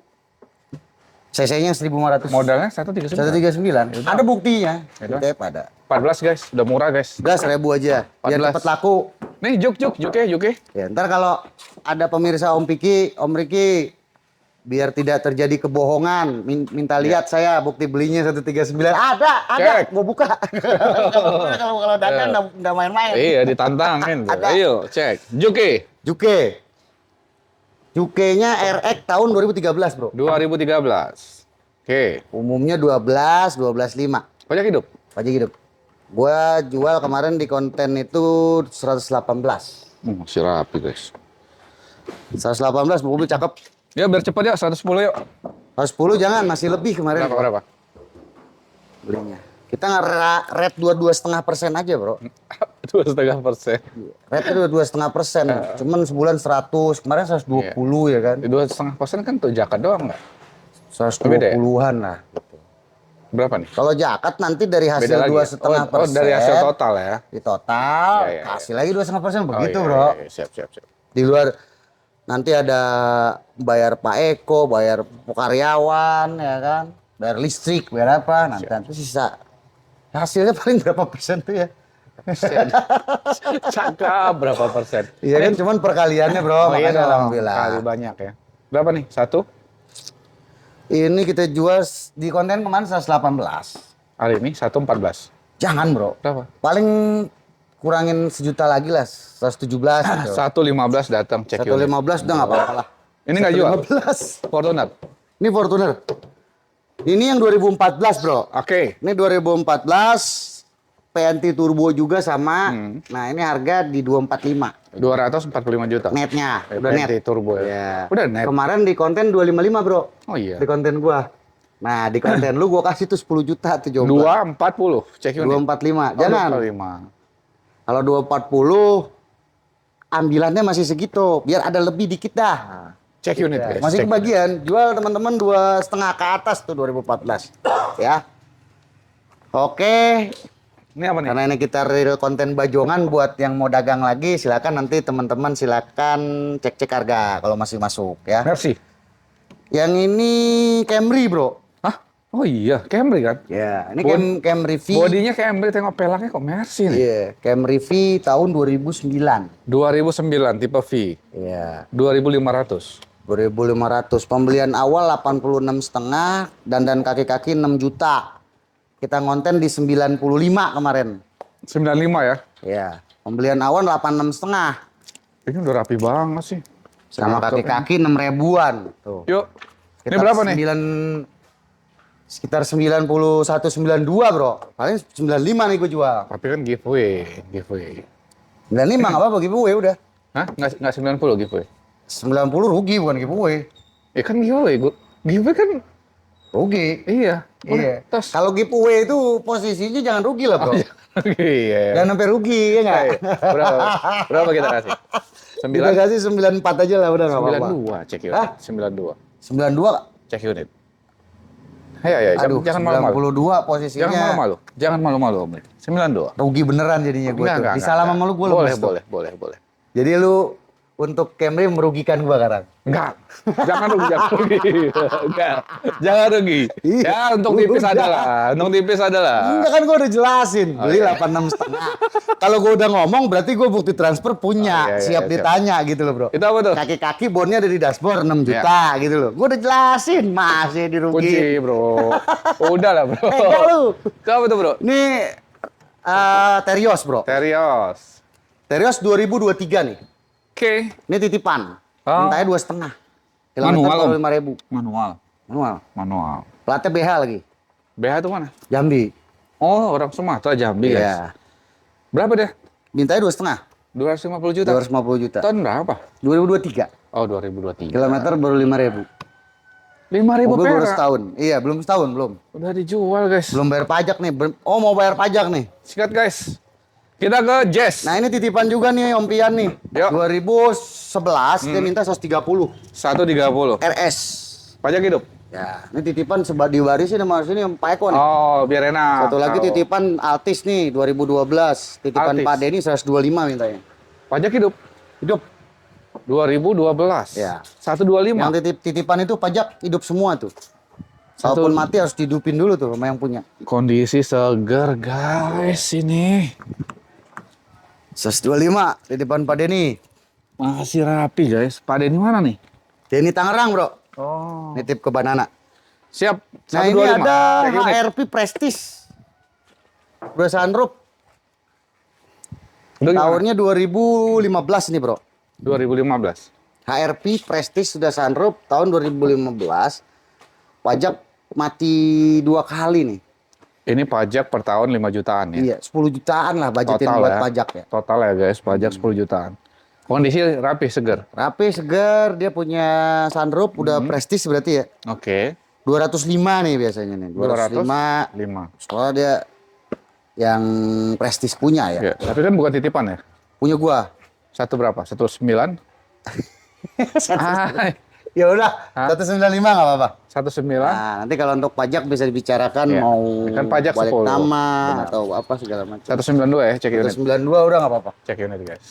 CC-nya 1.500. Modalnya 139. 139. Ada buktinya. Itu. Kita ada. 14 guys, udah murah guys. Udah 1.000 aja. Biar 14. cepet laku. Nih, Juke. Ya, ntar kalau ada pemirsa Om Piki, Om Riki, biar tidak terjadi kebohongan, minta lihat saya bukti belinya 139. Ada, Cek. gua buka. Kalau dagang nggak main-main. Iya, ditantangin. Bro. Ada. Ayo, cek. Juke. Juke-nya RX tahun 2013, Bro. 2013. Oke. Umumnya 12.5. Pajak hidup. Pajak hidup. Gua jual kemarin di konten itu 118. Masih rapi guys. 118 mobil cakep. Ya biar cepat ya, 110 yuk. 110 jangan, masih lebih kemarin. Berapa? Belinya. Kita rate 22,5% aja, Bro. 2,5%. Rate 22,5%. Cuman sebulan 100, kemarin 120 ya kan. 2,5% kan tuh jakat doang nggak? 120-an lah. Berapa nih? Kalau jakat nanti dari Beda hasil lagi. 2,5%. Oh, dari hasil total ya. Di total, Ya, ya, ya. kasih lagi 2,5% begitu, Oh, iya, Bro. iya, siap. Di luar nanti ada bayar Pak Eko, bayar karyawan, ya kan, bayar listrik, bayar apa, nanti sisa. Hasilnya paling berapa persen tuh ya? Cakep berapa persen? Iya kan, cuman perkaliannya, Bro, Oh iya makanya dong, alhamdulillah. kali banyak ya. Berapa nih? 1? Ini kita jual di konten kemarin 118. Hari ini 114. Jangan, Bro. Berapa? Paling kurangin sejuta lagi lah, 117 gitu. 115 datang cek unit. 115 udah nggak apa-apa lah. Ini nggak jual? 115. Fortuner. Ini Fortuner. Ini yang 2014, Bro. Oke. Ini 2014 PNT turbo juga sama. Nah, ini harga di 245 245 juta. netnya. Udah PNT net. turbo ya. Ya. Udah net. Kemarin di konten 255, Bro. Oh iya. Di konten gua. Nah, di konten lu gua kasih tuh 10 juta tuh coba. 240 cek unit. 245. Oh, Jangan. 245. Kalau 240 ambilannya masih segitu, biar ada lebih dikit dah. Cek unit Ya, guys. masih cek kebagian. Jual teman-teman 2,5 ke atas tuh 2014. Ya. Oke. unit. Ini apa nih? Karena ini kita real konten bajongan buat yang mau dagang lagi, silakan nanti teman-teman silakan cek-cek harga kalau masih masuk ya. Mercy. Yang ini Camry, Bro. Hah? Oh iya, Camry kan? Ya, ini Bod- Camry V. Bodinya Camry, tengok pelaknya kok Mercy nih. Iya, Camry V tahun 2009. 2009 tipe V. Iya. 2500. 2.500. Pembelian awal 86,5 dan kaki-kaki 6 juta. Kita ngonten di 95 kemarin. 95 ya. Ya, pembelian awal 86,5 Ini udah rapi banget sih. sama Cakep. kaki-kaki 6 ribuan. Tuh. Yuk. Ini Kita berapa nih? Sekitar 91 92, Bro. Paling 95 nih gue jual. Tapi kan giveaway. 95 enggak apa-apa giveaway udah. Hah? Nggak 90 giveaway? 90 rugi bukan giveaway. Ya kan giveaway, giveaway kan Rugi. iya. Iya. Tos. Kalau giveaway itu posisinya jangan rugi lah, Bro. Iya. Jangan sampai rugi ya enggak? Berapa kita kasih? Kita kasih 94 aja lah udah enggak apa-apa. 92 cek unit. Hah? 92. 92. Cek unit. Ayo, Aduh, jangan malu-malu. 92 posisinya. Jangan malu-malu, Om. 92. Rugi beneran jadinya gue tuh. Disalah sama lu gue Boleh, lemes tuh. boleh. Jadi lu untuk Camry merugikan gua sekarang. Enggak. Jangan rugi. Enggak. Jangan rugi. Iya. Ya, untuk tipis Udah. ada lah. Untuk tipis ada lah. Enggak kan gua udah jelasin. Beli iya. 86,5. Kalau gua udah ngomong berarti gua bukti transfer punya. Oh, iya, siap siap. ditanya gitu loh, Bro. Itu apa tuh? Kaki-kaki bonnya ada di dashboard 6 juta gitu loh. Gua udah jelasin, masih dirugi. Kunci, Bro. Udah lah, Bro. Enggak lu. Itu apa tuh, Bro? Ini Terios, Bro. Terios. Terios 2023 nih. Oke. Ini titipan. Oh. Mintanya 2,5. Manual, Om? 5.000. Manual. Manual. Platnya BH lagi. BH itu mana? Jambi. Oh, orang Sumatera, Jambi, guys. Iya. Berapa deh? Mintanya 2,5. 250 juta. 250 juta. Tahun berapa? 2023. Oh, 2023. Kilometer baru 5.000. 5.000 Mobil baru perak. setahun. Iya, belum setahun, belum. Udah dijual, guys. Belum bayar pajak nih. Oh, mau bayar pajak nih. Sikat, guys. Kita ke Jazz. Nah, ini titipan juga nih Om Pian nih. Yuk. 2011 dia minta 130 130. RS. Pajak hidup. Ya, ini titipan diwarisin sama sini Om Pak Eko nih. Oh, biar enak. Satu lagi Tahu. titipan Altis nih 2012. Titipan Altis. Pak Denny 125 mintanya. Pajak hidup. Hidup. 2012. Ya. 125. Yang titipan itu pajak hidup semua tuh. Satu- Walaupun mati harus dihidupin dulu tuh sama yang punya. Kondisi segar, guys, ini. 125 titipan Pak Denny. Masih rapi, guys. Pak Denny mana nih? Denny Tangerang, Bro. Oh. Nitip ke Banana. Siap. Nah, ini 125. ada Cek unit. HRP Prestige. Bro Sunroof. Udah gimana? Tahunnya 2015 nih, Bro. 2015. HRP Prestige sudah sunroof tahun 2015. Pajak mati 2 kali nih. Ini pajak per tahun 5 jutaan ya. Iya, 10 jutaan lah budgetin Total buat ya. pajak ya. Total ya, guys. Pajak 10 jutaan. Kondisi rapi, segar. Rapi, segar, dia punya sunroof, udah Prestige berarti ya. Oke. 205 nih biasanya nih. 205. 5. Soalnya dia yang Prestige punya ya. Ya, tapi kan bukan titipan ya. Punya gua. Satu berapa? 19? Ah, Ya udah, Hah? 195 nggak apa-apa. 19? Nah, nanti kalau untuk pajak bisa dibicarakan Iya. mau Kan pajak balik 10. nama Benar. atau apa segala macam. 192 ya, cek unit. 192 udah nggak apa-apa. Cek unit, guys.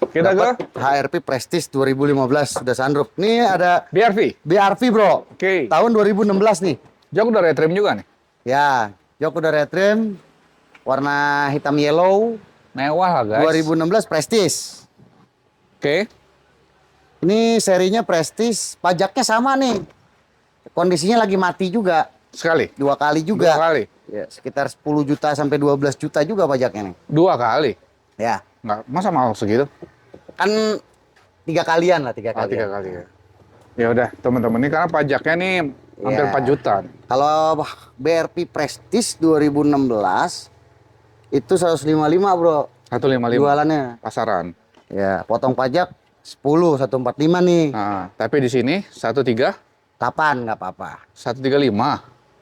Kita ke Dapat HRP Prestige 2015 sudah sunroof. Nih ada BRV. BRV, Bro. Oke. Tahun 2016 nih. Jok udah retrim juga nih. Ya, jok udah retrim warna hitam yellow Mewah lah, guys. 2016 Prestige. Oke. Ini serinya Prestige, pajaknya sama nih. Kondisinya lagi mati juga. Sekali. 2 kali 2 juga. kali. Ya, sekitar 10 juta sampai 12 juta juga pajaknya nih. 2 kali. Ya, Nggak, masa mahal segitu? kan 3 kalian lah, 3 Oh, kali. 3 kali ya. Ya udah, teman-teman, ini karena pajaknya nih hampir Iya. 4 juta. Kalau BRP Prestige 2016 itu 155, Bro. 155 Jualannya. pasaran. Ya, potong pajak 145 nih. Nah, tapi di sini 13 Kapan nggak apa-apa. 135.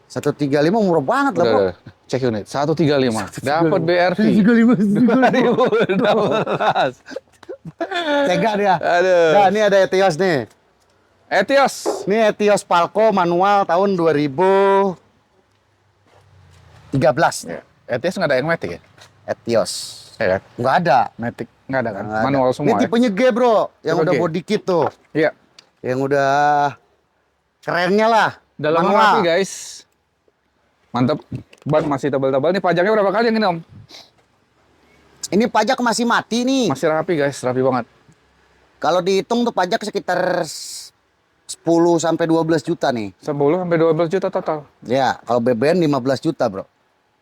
135 murah banget lah, Udah, Bro. udah. Cek unit 135. Dapat BRV. 2016. Tega dia. Aduh. Nah, ini ada Etios nih. Etios. Ini Etios Palco manual tahun 2013. Ya. Etios nggak ada yang matic ya? Etios. Ya kan? Nggak ada. Matic nggak ada kan? Nggak ada. Manual semua Ini ya? tipenya G, Bro. Yang Tipe udah G. body kit tuh. Iya. Yang udah kerennya lah. Dalam Manual. rapi, guys. Mantap. Ban masih tebal-tebal. Ini pajaknya berapa kali yang ini, Om? Ini pajak masih mati nih. Masih rapi, guys. Rapi banget. Kalau dihitung tuh pajak sekitar 10 sampai 12 juta nih. 10 sampai 12 juta total. Ya, kalau BBM 15 juta, Bro.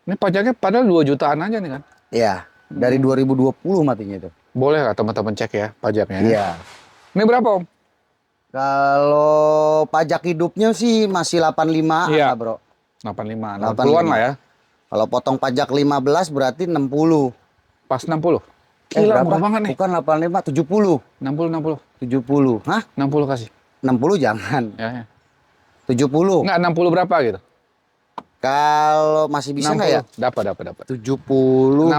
Ini pajaknya padahal 2 jutaan aja nih kan. Ya, dari 2020 matinya itu. Boleh nggak teman-teman cek ya pajaknya? Iya. Ini berapa, Om? Kalau pajak hidupnya sih masih 85 Iya. lah, Bro. 85, 85. 60-an lah ya. Kalau potong pajak 15 berarti 60. Pas 60. Eh, Gila, berapa? murah banget nih. Bukan 85, 70. 60. 70. Hah? 60 kasih. 60 jangan. Ya. 70. Enggak, 60 berapa gitu? Kalau masih bisa nggak ya? Dapat. 70. 60.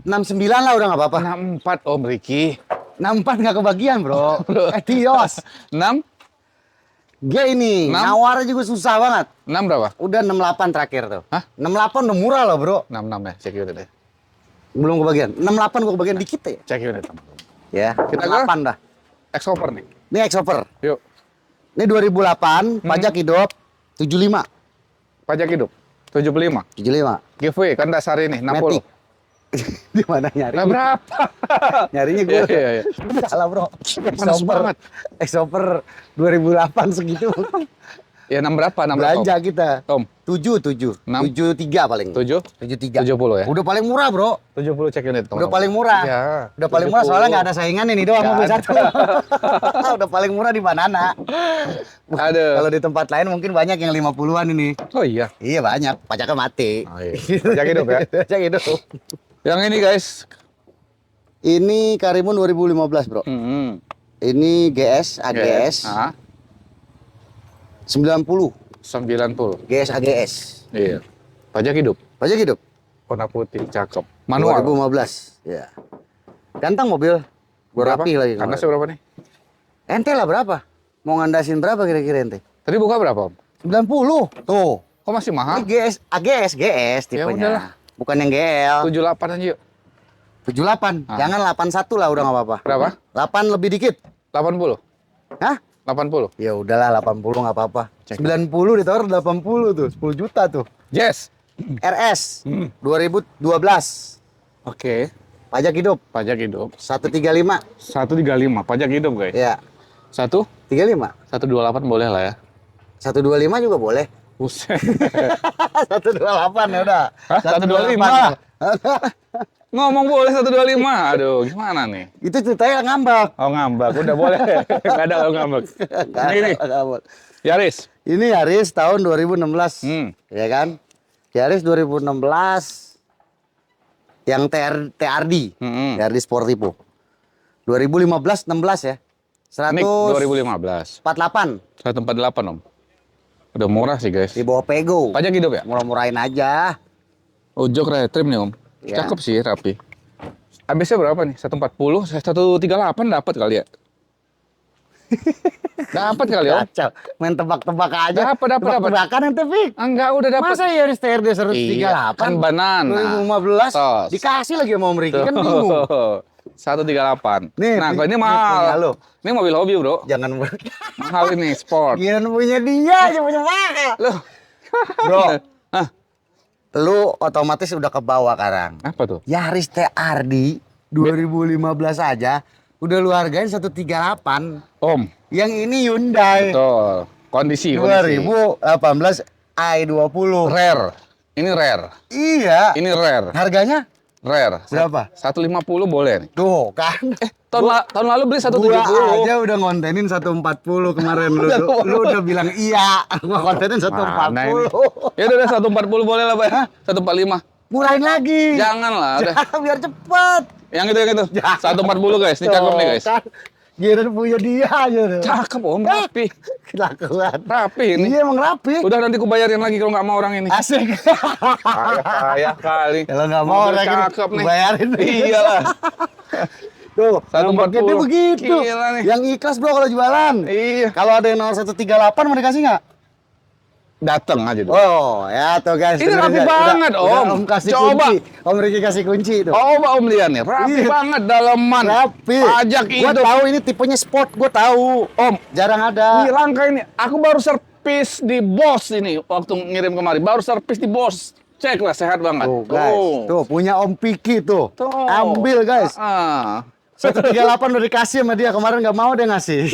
69 lah udah nggak apa-apa. 64 Om Riki. 64 nggak kebagian bro. Tios. 6? G ini, 6? nawarnya juga susah banget. 6 berapa? Udah 68 terakhir tuh. Hah? 68 udah murah loh bro. 66 ya, cek unit deh. Belum kebagian. 68 gua kebagian dikit ya. Cek unit teman-teman. Ya, Kita 68 dah. Exoper nih. Ini Exoper. Yuk, Ini 2008, pajak hidup 75. pajak hidup 75. 75. Giveaway kan dasar ini 60. Matic. Di mana nyari? Lah berapa? Nyarinya gue. Iya. Salah bro. Panas banget. Exoper 2008 segitu. Ya 6 berapa? 6 berapa? Belanja kita. Om. 7. 6? 73 paling. 7? 73. 70 ya? Udah paling murah bro. 70 cek unit teman-teman. Udah paling murah. Iya. Udah paling murah soalnya nggak ada saingan ini doang Nggak mobil ada. satu. Udah paling murah di Banana. Ada. Kalau di tempat lain mungkin banyak yang 50-an ini. Oh iya. Iya banyak, pajaknya mati. Oh, iya. Pajak hidup ya. Pajak hidup. Yang ini guys. Ini Karimun 2015 bro. Ini GS, AGS, Ah, 90. 90. GS, AGS. Iya. Pajak hidup. Pajak hidup. Warna putih, cakep. Manual. 2015. Ya. Ganteng mobil. Gue Berapa? rapi lagi. Karena berapa nih? Ente lah berapa? Mau ngandasin berapa kira-kira ente? Tadi buka berapa, Om? 90. Tuh. Kok masih mahal? Ini GS, AGS, GS Ya tipenya. udahlah. Bukan yang GL. 78 aja yuk. 78. Ah. Jangan 81 lah udah nggak apa-apa. Berapa? 8 lebih dikit. 80. Hah? 80. Ya udahlah 80 nggak apa-apa. 90 ditawar 80 tuh, 10 juta tuh. Yes. RS 2012. Oke. Pajak hidup Pajak hidup. 135. 135. Pajak hidup, guys. Ya, 1 35. 128 boleh lah ya. 125 juga boleh. Buset. 128 ya udah. Hah? 125? Ngomong boleh 125. Aduh, gimana nih? Itu ceritanya ngambek. Oh, ngambek. Udah boleh. Enggak ada kalau ngambek. Ini. Yaris. Ini Yaris tahun 2016. Ya kan? Yaris 2016 yang TRD. TRD Sportivo. 2015 16 ya. Ini 148 2015. 148, Om. Udah murah sih, guys. di bawah Pego. Pajak hidup ya? Murah-murahin aja. Oh, jok retrim nih, Om. Ya. Cakep sih, rapi. Habisnya berapa nih? 140, 138 dapat kali ya? Dapat kali, Om. Kacau. Main tebak-tebak aja. Dapat. Tebak-tebakan ente, Fik. Enggak, udah dapat. Masa Yaris TRD 138? Iya, kan banana. 2015 Tos. dikasih lagi sama Om Riki kan bingung. 138. Nih, Nah, nih, ini nih punya mahal. lo. Ini mobil hobi, Bro. Jangan Mahal ini, sport. Giliran punya dia aja punya mahal. Loh. Bro, Hah? lu otomatis udah ke bawah sekarang. Apa tuh? Yaris TRD 2015 aja udah lu hargain 138. Om. Yang ini Hyundai Betul. Kondisi. 2018 i20. Rare. Ini rare. Iya. Ini rare. Harganya Rare. berapa? 150 boleh nih. Tuh kan. Tahun lalu beli Gua 170. aja udah ngontenin 140 kemarin lu udah bilang iya. Gua kontenin 140. Ya udah 140 boleh lah, Pak. 145. Murahin lagi. Jangan lah, udah. Biar cepet. Yang itu 140 guys. Ini cakep nih, guys. Kan. Giliran punya dia aja tuh. Cakep, Om. Rapi. Kelakuan. Rapi ini. Iya emang rapi. Udah nanti ku bayarin lagi kalau nggak mau orang ini. Asik. Kaya kali. Kalau nggak mau Mobil orang ini cakep nih. bayarin. Iyalah. Tuh, 140. paketnya begitu. Gila nih. Yang ikhlas bro kalau jualan. Iya. Kalau ada yang 0138 mau dikasih nggak? Dateng aja dulu. Oh, ya tuh guys. Ini dengerin, rapi guys. banget, Udah Om. Om kasih Coba. kunci. Om Riki kasih kunci tuh. Oh, Om lihat nih. Rapi Iya. banget dalaman. Rapi. Pajak Gua hidup. tahu ini tipenya sport, gua tahu. Om, Jarang ada. Ih, langka ini. Aku baru servis di Bos ini waktu ngirim kemari. Baru servis di Bos. Cek lah, sehat banget. Tuh guys, tuh punya Om Piki tuh. Tuh. Ambil guys. Ah. 138 udah dikasih sama dia, kemarin nggak mau dia ngasih.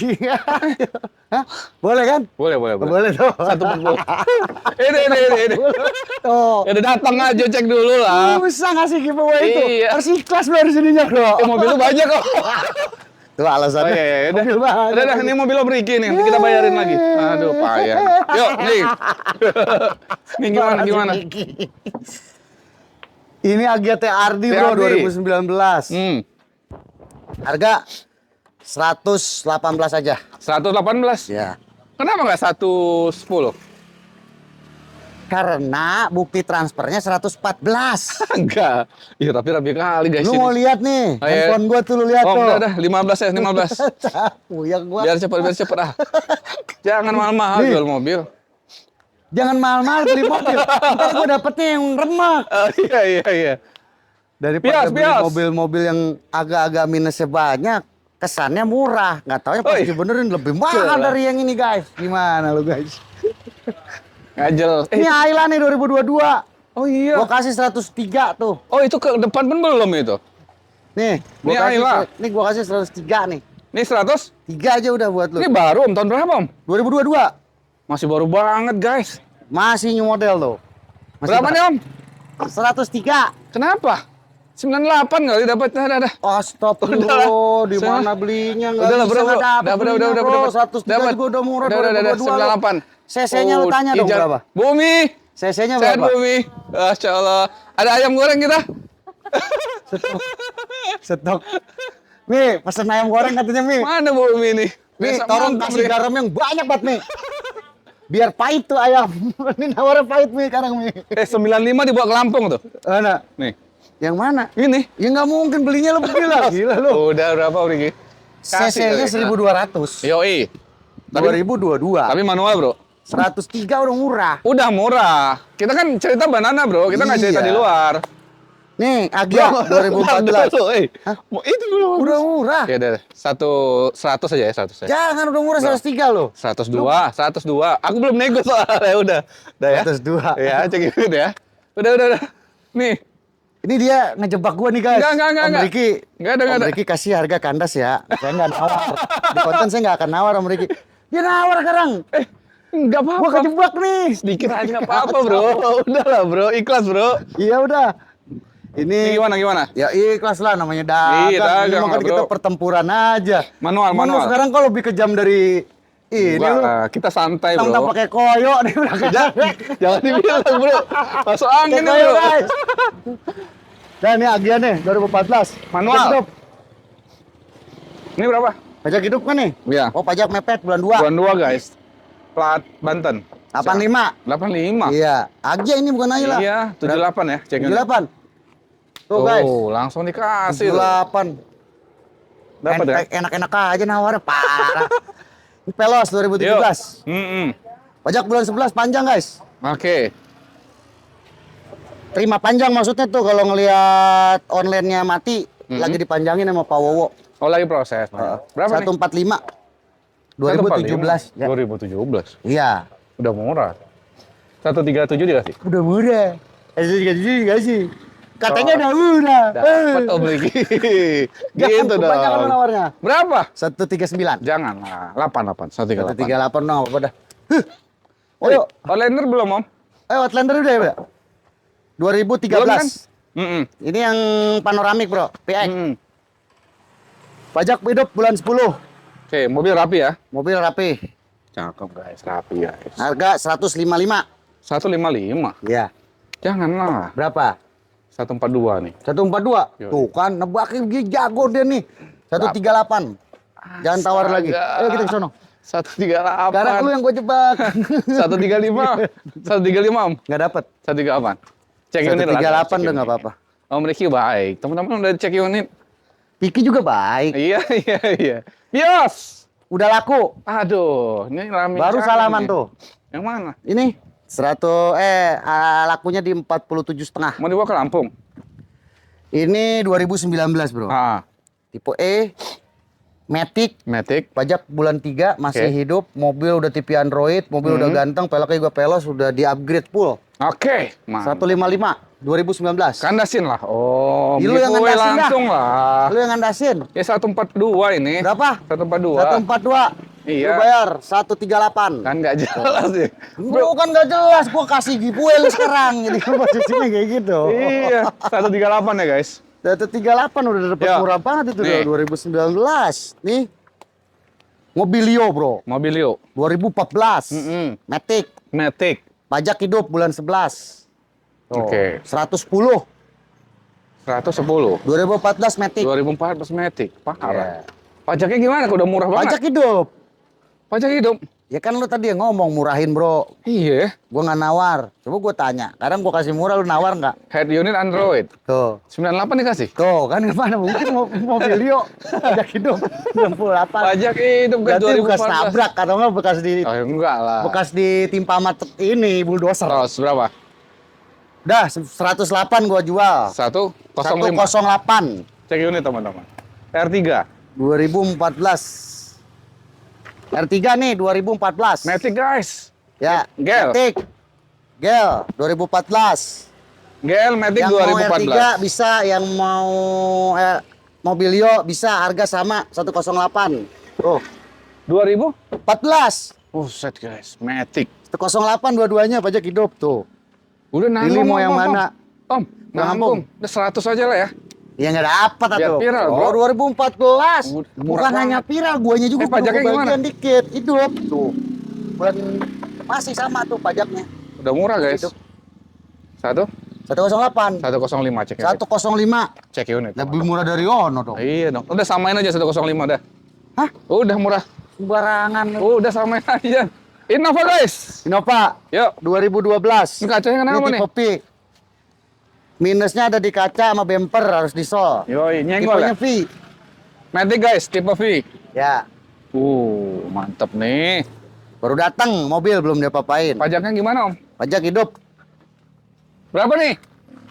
Hah? Boleh kan? Boleh. Boleh tuh. 140. Ini. Tuh. Ya udah datang aja cek dulu lah. Bisa ngasih giveaway itu. Iya. Harus ikhlas lu harus ininya bro. Mobil lu banyak kok. Tuh alasannya. Oh iya, iya. Udah, Mobil banget. udah, ini mobil Om Ricky nih, nanti kita bayarin lagi. Aduh, payah. Yuk, nih. Nih gimana, gimana? Ini Agya TRD bro, TRD. 2019. Hmm, Harga 118 aja. 118. Ya. Kenapa nggak 110? Karena bukti transfernya 114. Enggak. Iya, tapi rapi kali guys Lu ini. mau lihat nih, Oh, iya. handphone gua tuh lu lihat Oh, tuh. udah, 15 ya, 15. Puyeng gua. Biar cepet ah. Jangan mahal-mahal Nih. jual mobil. Jangan mahal-mahal beli mobil. Ntar gua dapetnya yang remak. Oh, iya, iya, iya. Daripada Bias, beli bias. mobil-mobil yang agak-agak minusnya banyak, kesannya murah. Nggak taunya pas Oh, iya. dibenerin lebih mahal Celah. dari yang ini guys. Gimana lu guys? Ngajel. Ini Highland nih 2022. Oh iya. Gua kasih 103 tuh. Oh, itu ke depan pun belum itu. Nih, Ini Highland. gua kasih 103 nih. Ini 100? 3 aja udah buat lu. Ini baru Om, tahun berapa Om? 2022. Masih baru banget guys. Masih new model tuh. Masih Berapa nih Om? 103. Kenapa? 98 kali dapatnya, ada. Astagfirullah, di mana belinya? Nggak Udah lah, bisa bro, nggak bro. dapet Udah, belinya, udah, bro. dapat. 103 Dapat. juga udah murah, Udah, 2022 lu. 98. CC-nya lu tanya dong Ijaz- berapa? Bumi. CC-nya Sehat berapa? Bumi. Masya Allah. Ada ayam goreng kita. Stok. Nih, pesen ayam goreng katanya, Mi. Mana Bumi nih? Mi, Biasa tolong mantap, kasih Mi. garam yang banyak banget, Mi. Biar pahit tuh ayam. Ini nawarnya pahit, Mi, sekarang, Mi. 95 dibawa ke Lampung tuh. Mana? Nih. Yang mana? Ini. Ya nggak mungkin belinya lebih gila. Gila lu. Udah berapa Riki? CC-nya 1200. Yoi. Tapi 2022. tapi manual, Bro. 103 udah murah. Udah murah. Kita kan cerita banana, Bro. Kita nggak cerita Iya. di luar. Nih, Agya 2014. Itu dulu. Udah murah. Ya udah, 100 aja ya, 100 aja. Jangan udah murah 103 loh. 102, 102. Aku belum nego soalnya, udah. Udah ya. 102. Ya, cek itu ya. Udah. Nih. Ini dia ngejebak gua nih guys. Enggak. Om Ricky. Enggak ada. Om Ricky kasih harga kandas ya. Saya nggak nawar. Di konten saya nggak akan nawar Om Ricky. Dia nawar sekarang. Enggak apa-apa. Gua kejebak nih. Sedikit aja enggak apa-apa, Bro. Udah lah, Bro. Ikhlas, Bro. Iya udah. Ini Ini gimana? ya ikhlas lah namanya dagang. Iya, dagang Ini mah kan lah, kita bro. pertempuran aja. Manual. Sekarang kalau lebih kejam dari ini Enggak lu. lah, kita santai, Tentang Bro. pakai koyo nih udah Jangan dibilang, Bro. Masuk angin nih, koyo Bro. guys. Dan ini Agya nih 2014. Manual. Pajak hidup. Ini berapa? Pajak hidup kan nih? Iya. Oh pajak mepet bulan 2. Bulan 2, guys. Plat Banten. 85. 85. Iya. Agya ini bukan aja lah. Iya, 78 ya, cekin. 78. Tuh guys. Oh, langsung dikasih. tuh. 78. Dapat ya? Enak-enak aja nawarnya parah. Ini Pelos 2017. Yuk. Pajak bulan 11 panjang guys. Oke. Terima panjang maksudnya tuh kalau ngelihat online-nya mati lagi dipanjangin sama Pak Wowo. Oh, lagi proses. Berapa nih? 145. 2017. Ya. 2017. Iya. Udah murah. 137 dikasih. Udah murah. Dikasih dikasih. Katanya udah murah. Dapat Om Ricky. Gitu dong. Banyak kan nawarnya. Berapa? 139. Jangan lah. 88. 138. 138 no, apa dah. Oh, Ayo. Outlander belum, Om? Outlander udah ya, Bro? 2013. Belum kan? Mm-mm. Ini yang panoramik, Bro. PX. Mm-mm. Pajak hidup bulan 10. Oke, mobil rapi ya. Mobil rapi. Cakep guys, rapi guys. Harga 155. 155. Iya. Janganlah. Berapa? 142 nih. 142. Yoi. Tuh kan nebakin dia jago dia nih. 138. Jangan tawar lagi. Astaga. Ayo kita ke sono. 138. Karena lu yang gue jebak. 135. 135 Om. Enggak dapat. 138. Cek unit lah. 138 Cek udah unit. enggak apa-apa. Om Ricky baik. Teman-teman udah cek unit. Piki juga baik. Iya. Bios. Udah laku. Aduh, ini rame. Baru sekali salaman nih. tuh. Yang mana? Ini lakunya di 47,5. Mau dibawa ke Lampung? Ini 2019, Bro. Ah, Tipe E. Matic. Matic. Pajak bulan 3 masih Oke. hidup, mobil udah TV Android, mobil udah ganteng, peleknya juga pelos, udah di-upgrade full. Oke, mantap. 155 2019. Kandasin lah. Oh, Lu yang giveaway ngandasin dah. langsung lah. Lu yang ngandasin. Ya 142 ini. Berapa? 142. 142. Iya. Lu bayar 138. Kan nggak jelas ya. Bro, kan gak jelas, gua kasih giveaway lu sekarang. Jadi posisinya kayak gitu. Iya, 138 ya guys. Data 38 udah dapat Ya. murah banget itu Nih. 2019. Nih. Mobilio, Bro. Mobilio. 2014. Matic. Matic. Pajak hidup bulan 11. Tuh, Oke. 110. 110. 2014 Matic. 2014 Matic. Parah. Ya. Pajaknya gimana? Kok udah murah banget? Pajak hidup. Pajak hidup. Ya kan lu tadi yang ngomong murahin, Bro. Iya. Gua nggak nawar. Coba gua tanya. Kadang gua kasih murah, lu nawar nggak? Head unit Android. Tuh. 98 dikasih. Tuh, kan gimana? Mungkin mobilio pajak hidup 68. Pajak hidup kan Berarti bekas 2014. tabrak atau enggak bekas Oh, enggak lah. bekas ditimpa sama ini bulldozer. Terus berapa? Dah 108 gua jual. 105. 108 Cek unit teman-teman. R3. 2014. R3 nih 2014. Matic guys. Ya, Gel. Matic. Gel 2014. GL Matic Yang mau 2014. R3 bisa, yang mau Mobilio bisa, harga sama 108. Tuh, 2000? 14. Buset guys, Matic. 108 dua-duanya pajak hidup tuh. Udah nanggung. Pilih mau Om, yang Om, mana? Om, Nanggung. nanggung. Udah 100 aja lah ya. Ya nggak dapat Biar atuh. viral, bro. Oh, 2014. Murah Bukan banget. hanya viral, guanya juga Pajaknya perlu gimana? kebagian dikit. Hidup tuh. Bulan masih sama tuh pajaknya. Udah murah guys. Hidup. 108. 108. 105 cek unit. 105. Cek unit. Lebih murah dari Ono dong. Iya dong. Udah samain aja 105 dah. Hah? Udah murah. Sembarangan. Udah samain aja. Innova guys. Innova Yuk. 2012. Ini kacanya kenapa Ini nih? tipe P. Minusnya ada di kaca sama bumper, harus disol. Yoi, nyenggol ya. Tipenya V. Matic guys, tipe V. Ya, Mantep nih. baru datang mobil belum diapa-apain. Pajaknya gimana om? Pajak hidup. Berapa nih?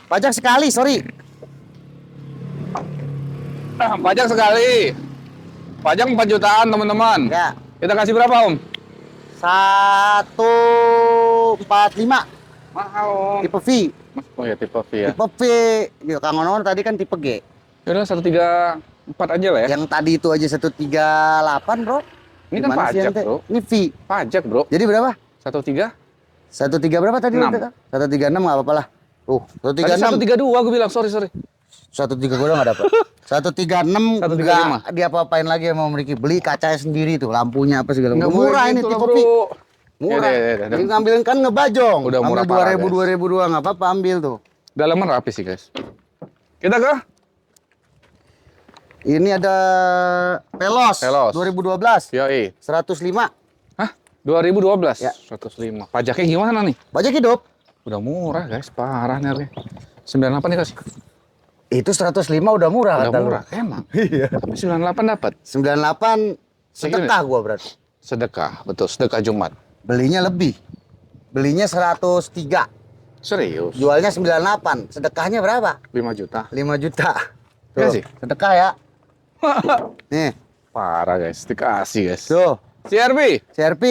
Pajak sekali, sorry. Pajak sekali. Pajak 4 jutaan teman-teman. Ya, Kita kasih berapa om? 145 Mahal om. tipe V. Oh ya tipe V ya. Tipe V. Ya, Kang Ono tadi kan tipe G. Yaudah 134 aja lah ya. Yang tadi itu aja 138, Bro. Ini kan Gimana sih pajak ente? bro. Ini V. Pajak bro. Jadi berapa? 13. 13 berapa tadi? 6. 136 nggak apa-apa lah. Tadi 136. 132 gue bilang sorry. 130 gua nggak dapat. 136 135. nggak diapa-apain lagi sama Om Riki. Beli kacanya sendiri tuh, lampunya apa segala Nggak macam. boleh Murah ini gitu lah, tipe bro. V. Murah. Ya, Jadi ngambilin kan ngebajong. Udah murah ambil parah, 2000 guys. 2000 doang nggak apa-apa, ambil tuh. Dalaman rapi sih guys. Kita ke Ini ada Veloz. Veloz. 2012. Yoi. 105. Hah? 2012? Ya. 105. Pajaknya gimana nih? Pajak hidup. Udah murah guys, parah nih harganya. 98 nih kasih. Itu 105 udah murah Udah kata lu. murah, emang. Iya. Tapi 98 dapat. 98 sedekah gua berarti. Sedekah, betul. Sedekah Jumat. Belinya lebih. Belinya 103. Serius? Jualnya 98. Sedekahnya berapa? 5 juta. 5 juta. Iya Tuh, sih. sedekah ya. Nih, Parah guys, dikasih guys. tuh. CRV. CRV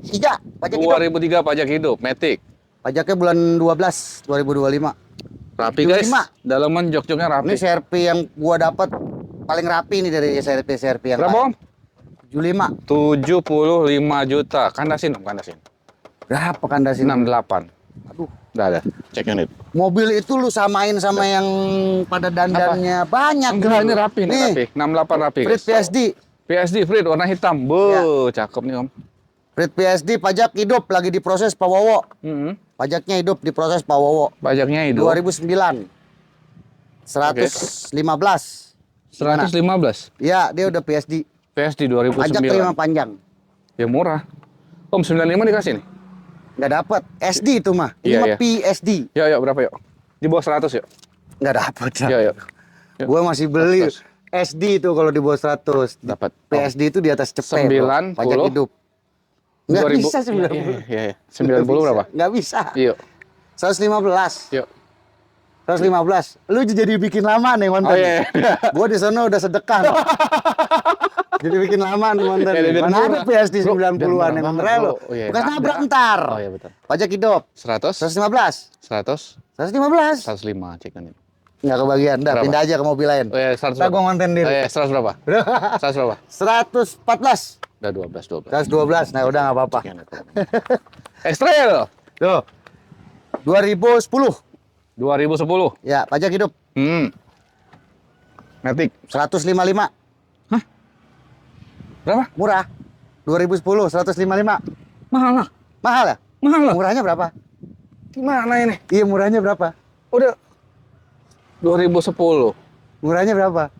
2003 pajak hidup. 2003 pajak hidup, Matic. Pajaknya bulan 12 2025. Rapi guys. 75. Dalaman jok-joknya Ini rapi. CRV yang gua dapat paling rapi nih dari CRV yang Berapa om? lain. 75. 75 juta. Kandasin om, kandasin. Berapa kandasin? 68. Aduh, Udah ada. Cek unit. mobil itu lu samain sama yang pada dandannya banyak. Enggak, gitu. ini rapi nih, rapi. 68 rapi Frit guys. PSD. PSD Frit warna hitam. Bu, cakep nih om. Frit PSD pajak hidup lagi diproses Pak Wowo. Mm-hmm. Pajaknya hidup diproses Pak Wowo. Pajaknya hidup. 2009. 115. 115. Ya, dia udah PSD. PSD Pajak 2009. terima panjang. Ya murah. Om 95 dikasih nih. Nggak dapat. SD itu mah. Ini Iya, mah iya. PSD. Yuk, berapa yuk? Di bawah 100 yuk. Nggak dapat. Yuk. Gua masih beli 100. SD itu kalau di bawah 100. Dapat. PSD itu di atas cepet. 90. Pajak hidup. Nggak 2000. bisa 90. Iya. 90 berapa? Nggak bisa. Yuk. 115. Yuk. 115. Lu jadi bikin lama nih Oh mantan. iya. Gua di sana udah sedekah. Jadi bikin lama nih mantan. Ya, biar Mana ada murah. PSD Bro, 90-an biar yang murah beneran banget, lo. bro. Oh, iya, Bekas nggak nabrak ada. ntar. Oh iya betul. Pajak hidup. 100. 115. 100. 115. 105 cek unit. Nggak kebagian. Dah, Berapa? pindah aja ke mobil lain. Oh ya 100. Ntar gua ngonten Oh diri. ya 100 berapa? 100 berapa? 114. Udah 12. 112. Nah, udah nggak apa-apa. Ekstrail. Tuh. 2010. 2010. Ya, pajak hidup. Matic. 155. Berapa? Murah. 2010, 155. Mahal lah. Mahal ya? Mahal lah. Murahnya berapa? Gimana ini? Iya, murahnya berapa? Udah 2010. Murahnya berapa?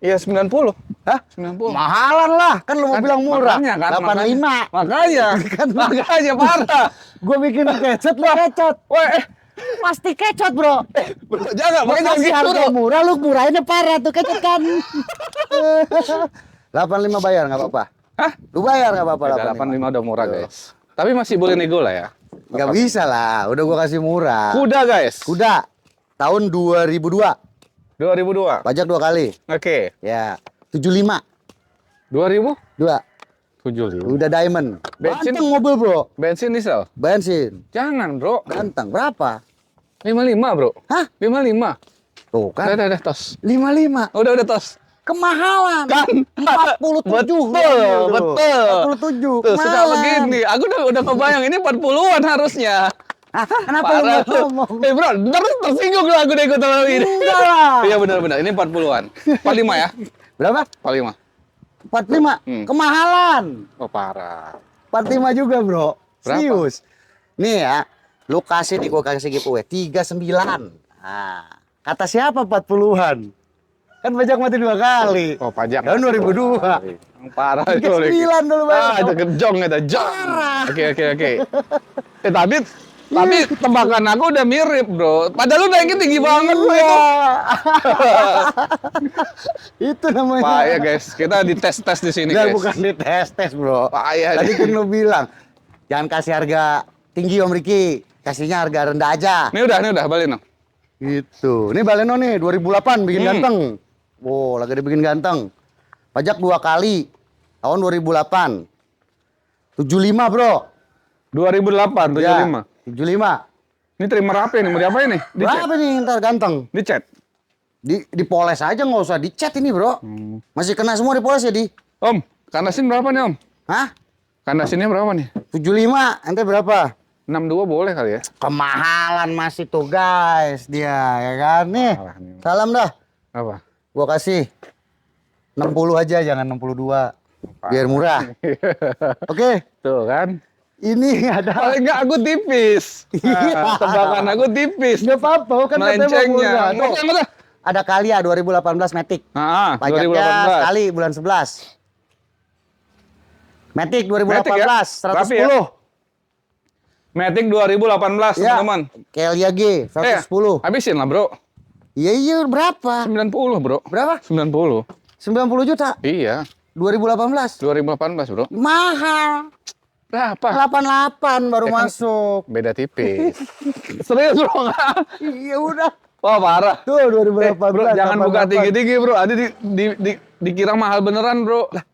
Iya 90. Hah? 90. Mahalan lah, kan lu mau bilang murah. Makanya kan, 85. Makanya. Kan Makanya parah. Gue bikin kecot, lu kecot. Weh, Pasti kecot, bro. bro, jangan, Gua makanya jangan kasih gitu harga dong. murah, lu murahinnya parah tuh kecot kan. 85 bayar nggak apa-apa. Hah? Lu bayar nggak apa-apa. Udah 85 udah murah, guys. Tapi masih boleh nego lah ya. Nggak bisa lah, udah gua kasih murah. Kuda, guys. Kuda, tahun 2002. 2002. Pajak 2 kali. Oke. Ya, 75. 2000? 2. 70. Udah diamond. Bensin? Ganteng mobil, bro. Bensin diesel? Bensin. Jangan, bro. Ganteng. Berapa? 55, bro. Hah? 55. Tuh kan. Udah, tos. 55. Udah, tos. Kemahalan. Kan 47. betul. 47. Tuh, suka Kemahalan. begini. Aku udah kebayang ini 40-an harusnya. Ah, kenapa lu Parah. nggak ngomong? Bro, ntar tersinggung lah aku deh ikut sama ini. Enggak lah. Iya benar-benar, ini 40-an. 45 ya? Berapa? 45. 45. Kemahalan. Oh parah. 45 juga, bro. Berapa? Serius. Nih ya, lu kasih nih, gua kasih giveaway 39. Nah, kata siapa 40-an? Kan pajak mati 2 kali. Oh pajak. Tahun 2002. Parah itu. 39 dulu, Bang. Ah, itu kejong itu, jong. Parah. Oke. Tapi tebakan aku udah mirip, bro. Padahal lu naiknya tinggi banget, bro. Iya. Itu namanya. Payah, guys. Kita dites-tes di sini, Enggak, guys. bukan dites-tes, bro. Payah. Tadi kan lu bilang, jangan kasih harga tinggi Om Riki, kasihnya harga rendah aja. Ini udah, balik no. Gitu. Ini Baleno nih 2008 bikin ganteng. Wow, lagi dibikin ganteng. Pajak 2 kali. Tahun 2008. 75, bro. 2008, 75. Ya, 75. Ini terima rapi nih, mau diapain nih? Dicet. Berapa nih ntar ganteng? Dicet. Dipoles aja, nggak usah dicat ini, bro. Masih kena semua dipoles ya, Di? Om, kandasin berapa nih, Om? Hah? Kandasinnya berapa nih? 75, ente berapa? 62 boleh kali ya? Kemahalan masih tuh, guys. Dia, ya kan? Nih, Salah nih. salam dah. Apa? Gua kasih 60 aja, jangan 62. Biar murah. Oke. Tuh kan. Ini ada. Paling enggak aku tipis. Iya. Tebakan aku tipis. Nggak apa-apa, kan katanya mau Melencengnya. murah. Tuh, Masa? ada Kalia 2018 Matic. Pajaknya 2018. sekali bulan 11. Matic 2018, Matic ya? 110. Rapi ya? Matic 2018, Ya. teman-teman. Kalia G 110. Habisin lah, Bro. Iya, berapa? 90, Bro. Berapa? 90. 90 juta. Iya. 2018. 2018, Bro. Mahal. Berapa? 88 baru Ya kan? masuk. Beda tipis. Serius, Bro. Iya udah. Wah, parah. Tuh 2018. Bro, jangan buka 88. tinggi-tinggi, Bro. Ada dikira mahal beneran, Bro. Lah.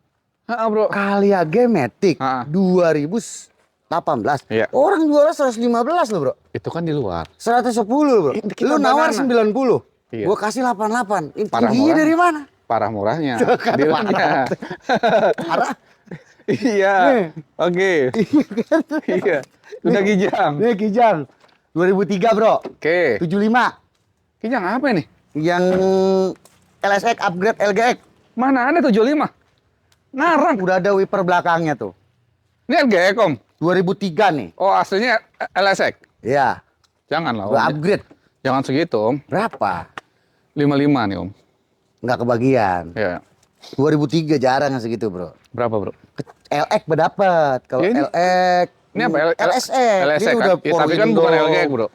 Bro. Kalia G Matic Ha. 2018. Iya. Orang jualnya 115 loh, Bro. Itu kan di luar. 110, Bro. Kita Lu nawar banana. 90. Iya. Gua kasih 88. Ini Parah tingginya murah. dari mana? Parah murahnya. kan Dealnya. Parah. Iya. Nih. Oke. Iya. Udah Kijang. Nih Kijang. 2003, Bro. Oke. 75. Kijang apa nih? Yang LSX upgrade LGX. Mana ada 75? Ngarang. Udah ada wiper belakangnya tuh. Ini LGX, Om. 2003 nih. Oh, aslinya LSX. Iya. Jangan lah, Udah Om. upgrade. Jangan segitu, Om. Berapa? 55 nih, Om. Nggak kebagian. Ya. 2003 jarang yang segitu, Bro. Berapa, Bro? LX berdapat. Kalau Ya, ini- LX Ini apa? LSX. LSX Dia kan? udah Ya, power tapi kan window. bukan LGX, Bro.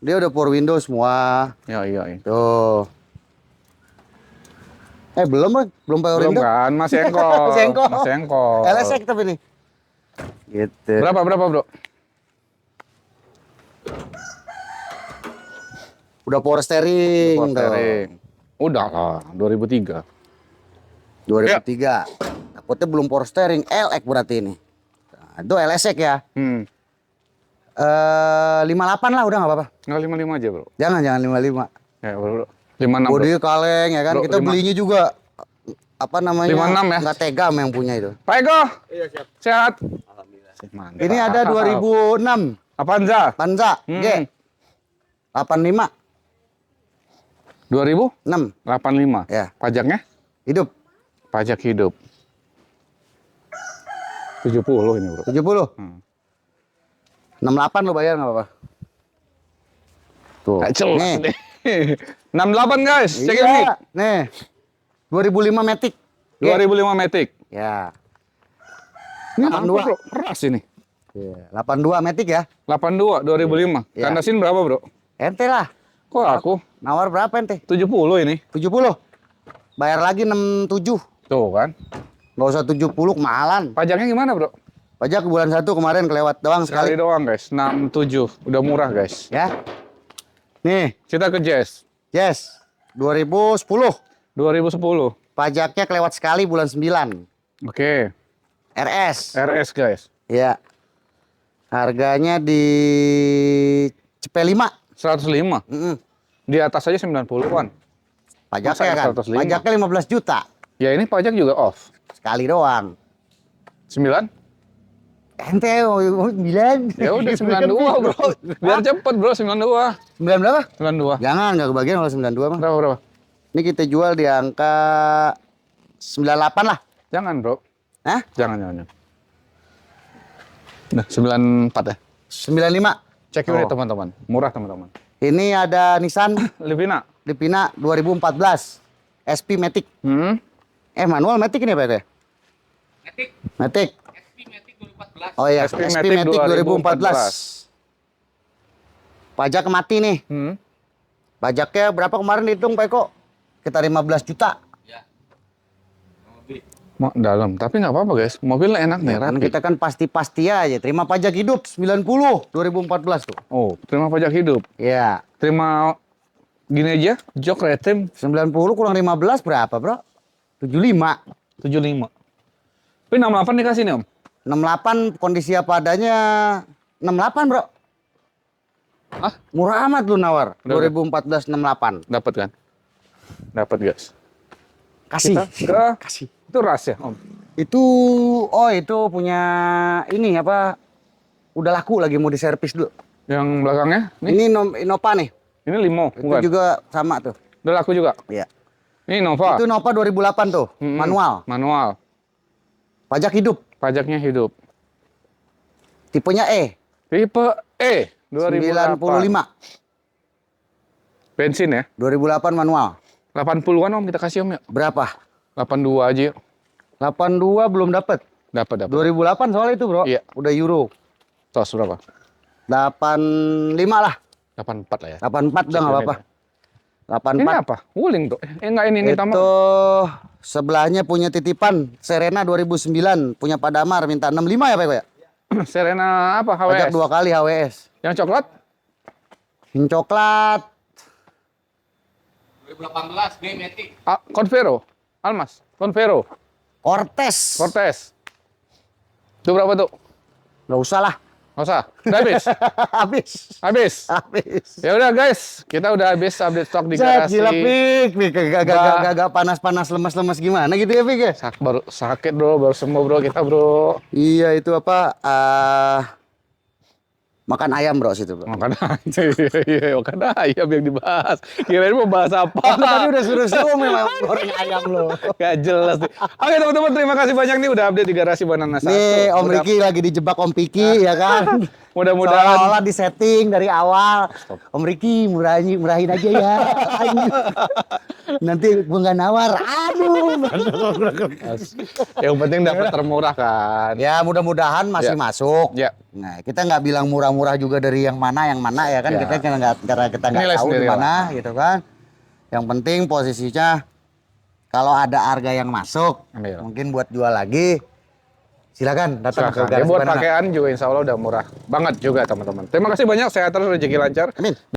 Dia udah power window semua. Iya. Tuh. Belum, Bang. Belum power Belum window. kan? Masih engkol. Masih engkol. Masih engkol. LSX tapi nih. Gitu. Berapa, Bro? Udah power steering. Power tuh. steering. Udah lah, 2003. 2003. Takutnya belum power steering. LX berarti ini. Nah, itu LSX ya. 58 lah udah nggak apa-apa. Nggak 55 aja, Bro. Jangan 55. Ya, Bro. 56, Bro. Bodi kaleng ya kan. Bro, Kita 5. belinya juga apa namanya? 56 ya? Nggak tega sama yang punya itu. Pak Eko. Iya, siap. Sehat. Alhamdulillah. Mantap. Ini ada 2006. Avanza. Panza G 85 2085. 6 ya. Pajaknya? Hidup Pajak hidup. 70 ini, Bro. 70. 68 lo bayar nggak apa-apa. Tuh. Nggak jelas Nih. deh. 68 guys, cek ini. Iya. Nih. 2005 Matic. G. 2005 Matic. Ya. Ini 82. apa, Bro? Keras ini. Iya. 82 Matic ya. 82 2005. Iya. Kandasin berapa, Bro? Ente lah. Kok aku Nawar berapa ente? 70 ini. 70. Bayar lagi 67. Tuh kan. Nggak usah 70 kemahalan. Pajaknya gimana, Bro? Pajak bulan 1 kemarin kelewat doang Sekali sekali. doang, guys. 67. Udah murah, guys. Ya. Nih, Kita ke Jazz. yes. 2010. 2010. Pajaknya kelewat sekali bulan 9. Oke. RS. RS, guys. Ya. Harganya di CP5. 105. Mm-mm. Di atas aja 90-an. Pajaknya Masa kan. 105? Pajaknya 15 juta. Ya ini pajak juga off. Sekali doang. 9? Ente 9. Ya udah 92, Bro. Biar cepet, Bro. 92. 9 berapa? 92. Jangan, nggak kebagian kalau 92 mah. Berapa? Ini kita jual di angka 98 lah. Jangan, Bro. Hah? Jangan. Nah, 94 ya. 95. Cek unit, Oh. teman-teman. Murah, teman-teman. Ini ada Nissan Livina. Livina 2014. SP Matic. Manual Matic ini apa ya? Matic. SP Matic 2014. Oh iya, SP SP Matic Matic 2014. Pajak mati nih. Pajaknya berapa kemarin dihitung Pak Eko? Kita 15 juta. Ya. Mobil. Dalam, tapi nggak apa-apa, guys. Mobilnya enak nih, Kan rapi. kita kan pasti-pasti aja. Terima pajak hidup 90 2014 tuh. Oh, terima pajak hidup. Iya. Terima gini aja, jok retim 90 kurang 15 berapa, Bro? 75. 75. Tapi 68 dikasih nih, Om. 68 kondisi apa adanya 68, Bro. Ah? Murah amat lu nawar. Udah. 2014 68. Dapat kan? Dapat, guys. Kasih. Kita ke Kasih. itu ras ya, Om. Itu itu punya ini apa? Udah laku lagi mau diservis dulu. Yang belakangnya, nih. Ini Innova nih. Ini limo, Itu bukan? juga sama tuh. Udah laku juga. Iya. Ini Nova. Itu Innova 2008 tuh, manual. Manual. Pajak hidup. Pajaknya hidup. Tipenya E. Tipe E 2008. 95. Bensin ya. 2008 manual. 80-an, Om, kita kasih, Om, ya. Berapa? 82 aja yuk. 82 belum dapat. Dapat. 2008 soal itu, Bro. Iya. Udah euro. Tos berapa? 85 lah. 84 lah ya. 84 udah nggak apa-apa. Ini 84. apa? Wuling tuh. Enggak ini Itu tamu. sebelahnya punya titipan Serena 2009 punya Pak Damar minta 65 ya Pak Eko ya? Serena apa? Pajak HWS. 2 kali HWS. Yang coklat? Yang coklat 2018 G Matic. Ah, Convero. Almas. Convero. Cortez. Cortez. Itu berapa tuh? Nggak usah lah. Nggak usah. Udah habis. Habis. Habis. Habis. Ya udah guys, kita udah habis update stok di Set, garasi. gila Pik. Gak panas-panas lemas-lemas gimana gitu ya Pik ya? Baru sakit bro, baru sembuh bro kita bro. Iya itu apa? Makan ayam bro situ bro. Makan iya, makan ayam yang dibahas. Kirain mau bahas apa? Tadi udah suruh-suruh memang goreng ayam lo. Gak jelas nih. Oke teman-teman, terima kasih banyak nih udah update di garasi Banana 1. Nih Om Riki lagi dijebak Om Piki ya kan? Mudah-mudahan Seolah-olah di setting dari awal. Om Riki murahin aja ya. Nanti gua nggak nawar. Aduh. yang penting dapat termurah kan. Ya mudah-mudahan masih Ya. masuk. Ya. Nah kita nggak bilang murah-murah juga dari yang mana ya kan? Ya. Kita karena kita nggak Nilai tahu di sendiri mana gitu kan. Yang penting posisinya kalau ada harga yang masuk, Ambil. mungkin buat jual lagi. Silakan datang Silakan. ke Ya, Garasi buat Banana. pakaian juga insya Allah udah murah banget juga teman-teman. Terima kasih banyak, sehat terus, rezeki lancar. Amin.